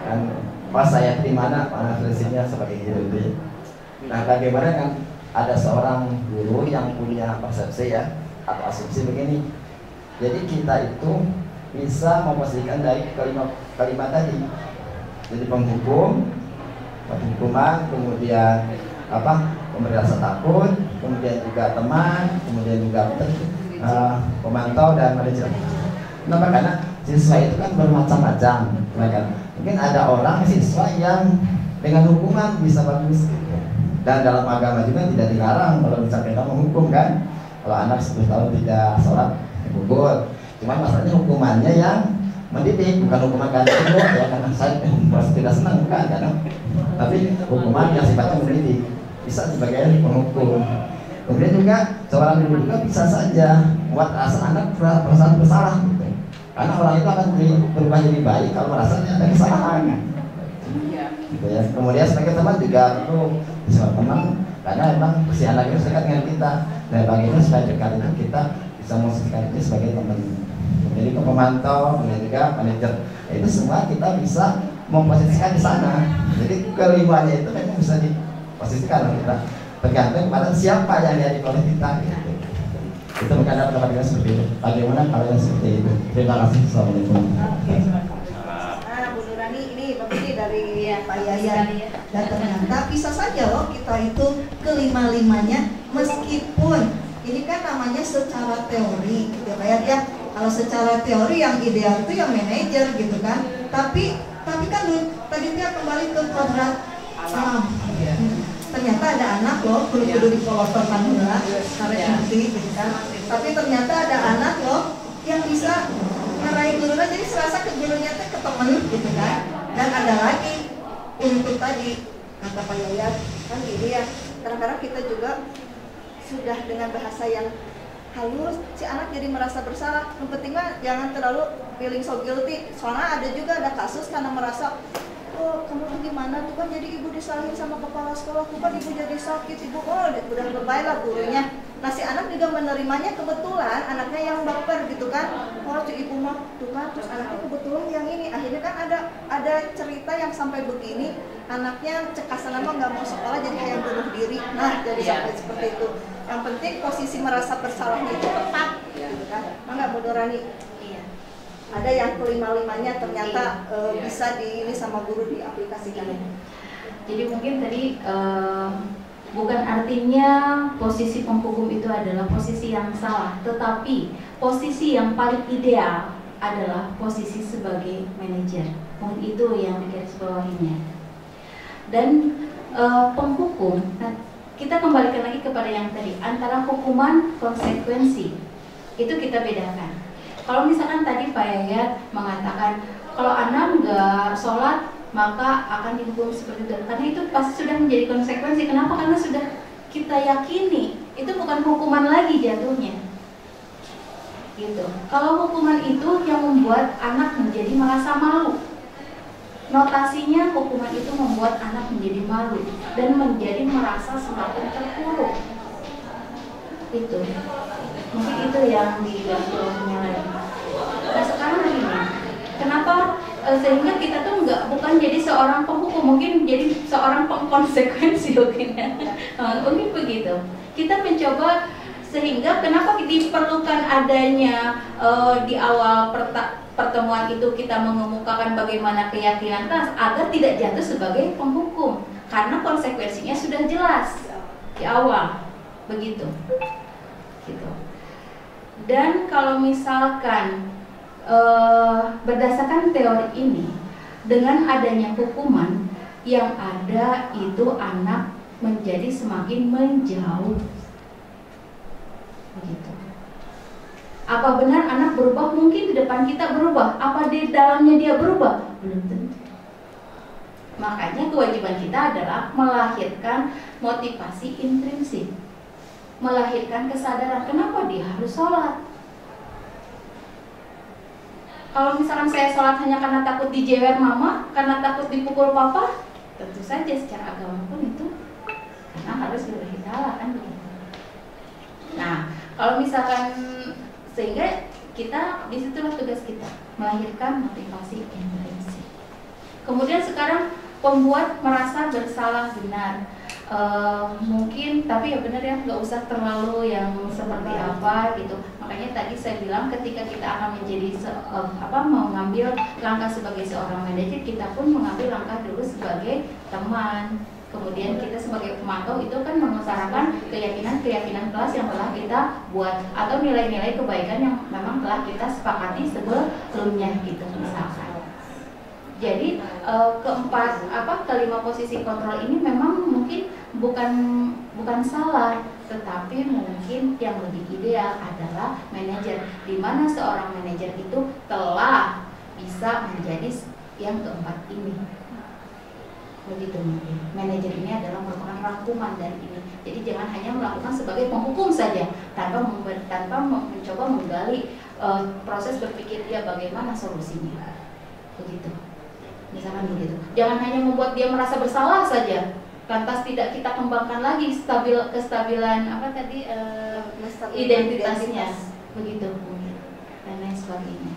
Kan pas saya terima mana prinsipnya seperti itu. Nah, bagaimana kan ada seorang guru yang punya persepsi ya atau asumsi begini. Jadi kita itu bisa memposisikan dari kalimat tadi. Jadi penghukum, hukuman, kemudian memberi rasa takut, kemudian juga teman, kemudian juga pemantau dan manajer. Kenapa? Karena siswa itu kan bermacam-macam, mungkin ada orang siswa yang dengan hukuman bisa bagus gitu. Dan dalam agama juga tidak dilarang kalau misalnya kita menghukum kan. Kalau anak 10 tahun tidak sholat, dipukul. Cuman masalahnya hukumannya yang mendidik, bukan hukuman karena itu ya, karena saya merasa tidak senang, bukan karena, tapi hukuman yang sifatnya mendidik bisa sebagai penghukum. Kemudian juga seorang guru juga bisa saja membuat rasa anak perasaan bersalah gitu. Karena orang itu akan berubah jadi baik kalau merasa ada kesalahan gitu ya. Kemudian sebagai teman juga perlu bisa teman, karena memang si anak itu dekat dengan kita, dan bagaimana supaya dekat itu kita bisa memposisikan itu sebagai teman. Jadi ke pemantau, kemudian juga manajer, itu semua kita bisa memposisikan di sana. Jadi kelimanya itu memang bisa diposisikan oleh kita, tergantung pada siapa yang diadik oleh kita gitu. Itu bukan ada pendapat kita seperti itu. Bagaimana kalau yang seperti itu? Terima kasih. Assalamualaikum. Bu Nurani, ini begini dari Pak Yayan. Dan ternyata bisa saja loh kita itu kelima-limanya, meskipun ini kan namanya secara teori gitu kayak ya. Kalau secara teori yang ideal itu yang manajer gitu kan. Tapi kan tadi dia kembali ke kodrat alam. Ternyata ada anak loh, kudu di polotokan heula, karek gitu kan. Tapi ternyata ada anak loh yang bisa ngarahin gurunya, jadi serasa ke gurunya teh ke temen gitu kan. Dan ada lagi untuk tadi kata Pak Yayat kan gini ya, kadang-kadang kita juga sudah dengan bahasa yang halus, si anak jadi merasa bersalah. Yang penting mah jangan terlalu feeling so guilty. Soalnya ada kasus karena merasa, oh kamu tuh gimana tuh kan jadi ibu disalahin sama kepala sekolah, tuh kan ibu jadi sakit, ibu udah lebay lah gurunya. Nah si anak juga menerimanya, kebetulan anaknya yang baper gitu kan, oh si ibu mah tuh kan, terus anaknya kebetulan yang ini. Akhirnya kan ada cerita yang sampai begini, anaknya cekasan mah nggak mau sekolah jadi kayak bunuh diri. Nah jadi sampai seperti itu. Yang penting posisi merasa bersalahnya itu tepat gitu kan. Enggak Bu Nurani? Iya. Ada yang kelima-limanya ternyata bisa ini sama guru diaplikasikan. Jadi mungkin tadi bukan artinya posisi penghukum itu adalah posisi yang salah, tetapi posisi yang paling ideal adalah posisi sebagai manajer. Mungkin itu yang digarisbawahinya. Dan penghukum, kita kembalikan lagi kepada yang tadi, antara hukuman konsekuensi itu kita bedakan. Kalau misalkan tadi Pak Yayat mengatakan kalau anak nggak sholat maka akan dihukum seperti itu, karena itu pasti sudah menjadi konsekuensi. Kenapa? Karena sudah kita yakini itu bukan hukuman lagi jatuhnya gitu. Kalau hukuman itu yang membuat anak menjadi merasa malu, notasinya hukuman itu membuat anak menjadi malu dan menjadi merasa semakin terpuruk. Itu mungkin itu yang digarisbawahinya lagi. Nah sekarang ini kenapa sehingga kita tuh bukan jadi seorang penghukum, mungkin jadi seorang pengkonsekuensi mungkin ya. Mungkin begitu. Kita mencoba sehingga kenapa diperlukan adanya di awal pertemuan itu kita mengemukakan bagaimana keyakinan keras agar tidak jatuh sebagai penghukum, karena konsekuensinya sudah jelas di awal begitu gitu. Dan kalau misalkan berdasarkan teori ini, dengan adanya hukuman yang ada itu anak menjadi semakin menjauh begitu. Apa benar anak berubah? Mungkin di depan kita berubah. Apa di dalamnya dia berubah? Belum tentu. Makanya kewajiban kita adalah melahirkan motivasi intrinsik, melahirkan kesadaran kenapa dia harus sholat. Kalau misalkan saya sholat hanya karena takut dijewer mama, karena takut dipukul papa, tentu saja secara agama pun itu karena harus lillahi ta'ala kan begitu. Nah, kalau misalkan sehingga kita disitulah tugas kita melahirkan motivasi intrinsik. Kemudian sekarang pembuat merasa bersalah benar. Mungkin tapi ya benar ya, nggak usah terlalu yang seperti apa gitu. makanya tadi saya bilang ketika kita akan menjadi mengambil langkah sebagai seorang manajer, kita pun mengambil langkah dulu sebagai teman. Kemudian kita sebagai pemantau itu kan mengutarakan keyakinan kelas yang telah kita buat atau nilai-nilai kebaikan yang memang telah kita sepakati sebelumnya gitu misalkan. Jadi kelima posisi kontrol ini memang mungkin bukan salah, tetapi mungkin yang lebih ideal adalah manajer, di mana seorang manajer itu telah bisa menjadi yang keempat ini. Begitu mungkin. Manajer ini adalah merupakan rangkuman dari ini. Jadi jangan hanya melakukan sebagai penghukum saja, tanpa mencoba menggali proses berpikir dia bagaimana solusinya. Begitu. Misalkan begitu. Jangan hanya membuat dia merasa bersalah saja. Lantas tidak kita kembangkan lagi kestabilan identitasnya. Begitu mungkin. Dan lain sebagainya.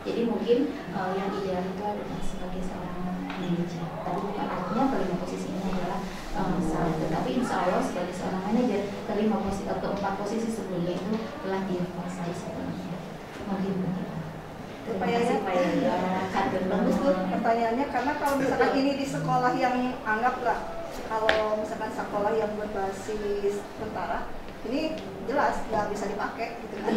Jadi mungkin yang ideal itu adalah sebagai seorang manajer. Tapi bukan artinya kelima posisi ini adalah salah, tetapi insya Allah sebagai seorang manajer keempat posisi sebelumnya itu telah dikuasai sepenuhnya. Mungkin begitu. Bagus tuh pertanyaannya, karena kalau misalkan ini di sekolah yang anggaplah kalau misalkan sekolah yang berbasis tentara, ini jelas nggak bisa dipakai gitu kan.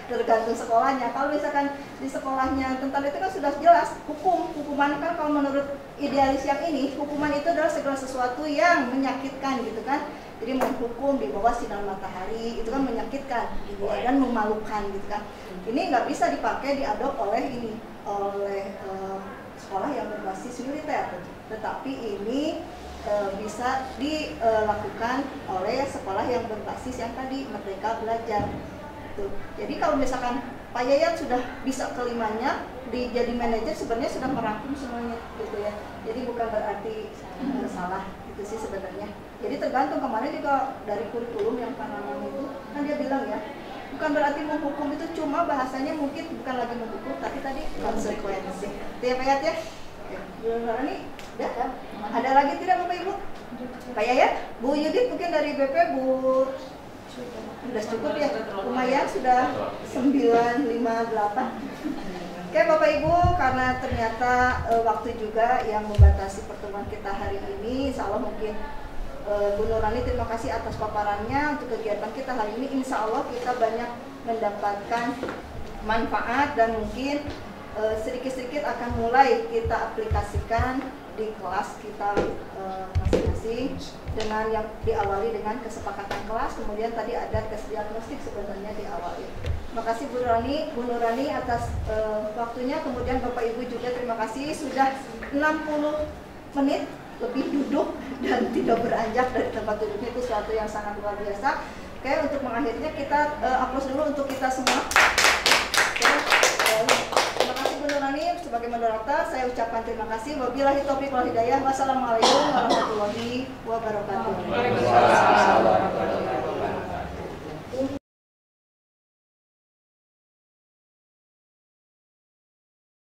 Tergantung sekolahnya. Kalau misalkan di sekolahnya tentara itu kan sudah jelas hukuman kan, kalau menurut idealis yang ini hukuman itu adalah segala sesuatu yang menyakitkan gitu kan. Jadi menghukum di bawah sinar matahari itu kan menyakitkan gitu ya, dan memalukan gitu kan. Ini nggak bisa dipakai diadop oleh sekolah yang berbasis militer, tetapi ini bisa dilakukan oleh sekolah yang berbasis yang tadi Merdeka Belajar. Tuh. Jadi kalau misalkan Pak Yayat sudah bisa kelimanya jadi manajer, sebenarnya sudah merangkum semuanya gitu ya. Jadi bukan berarti salah itu sih sebenarnya. Jadi tergantung, kemarin juga dari kurikulum yang Panama itu kan dia bilang ya, bukan berarti menghukum itu, cuma bahasanya mungkin bukan lagi menghukum tapi tadi konsekuensi. Itu ya Pak Yayat ya. Ini udah ada lagi tidak Bapak Ibu? Pak Yayat, Bu Yudit mungkin dari BP, Bu sudah cukup ya, lumayan sudah 958. Oke Bapak Ibu, karena ternyata waktu juga yang membatasi pertemuan kita hari ini, insya Allah mungkin Bu Nurani terima kasih atas paparannya untuk kegiatan kita hari ini. Insya Allah kita banyak mendapatkan manfaat dan mungkin sedikit-sedikit akan mulai kita aplikasikan di kelas kita masing-masing, dengan yang diawali dengan kesepakatan kelas, kemudian tadi ada tes diagnostik sebenarnya diawali. Terima kasih Bu Nurani atas waktunya, kemudian Bapak Ibu juga terima kasih sudah 60 menit lebih duduk dan tidak beranjak dari tempat duduknya, itu suatu yang sangat luar biasa. Oke, untuk mengakhirinya kita aplaus dulu untuk kita semua. Terima kasih Bu Nurani sebagai moderator. Saya ucapkan terima kasih. Wabillahi taufiq wal hidayah. Wassalamualaikum warahmatullahi wabarakatuh.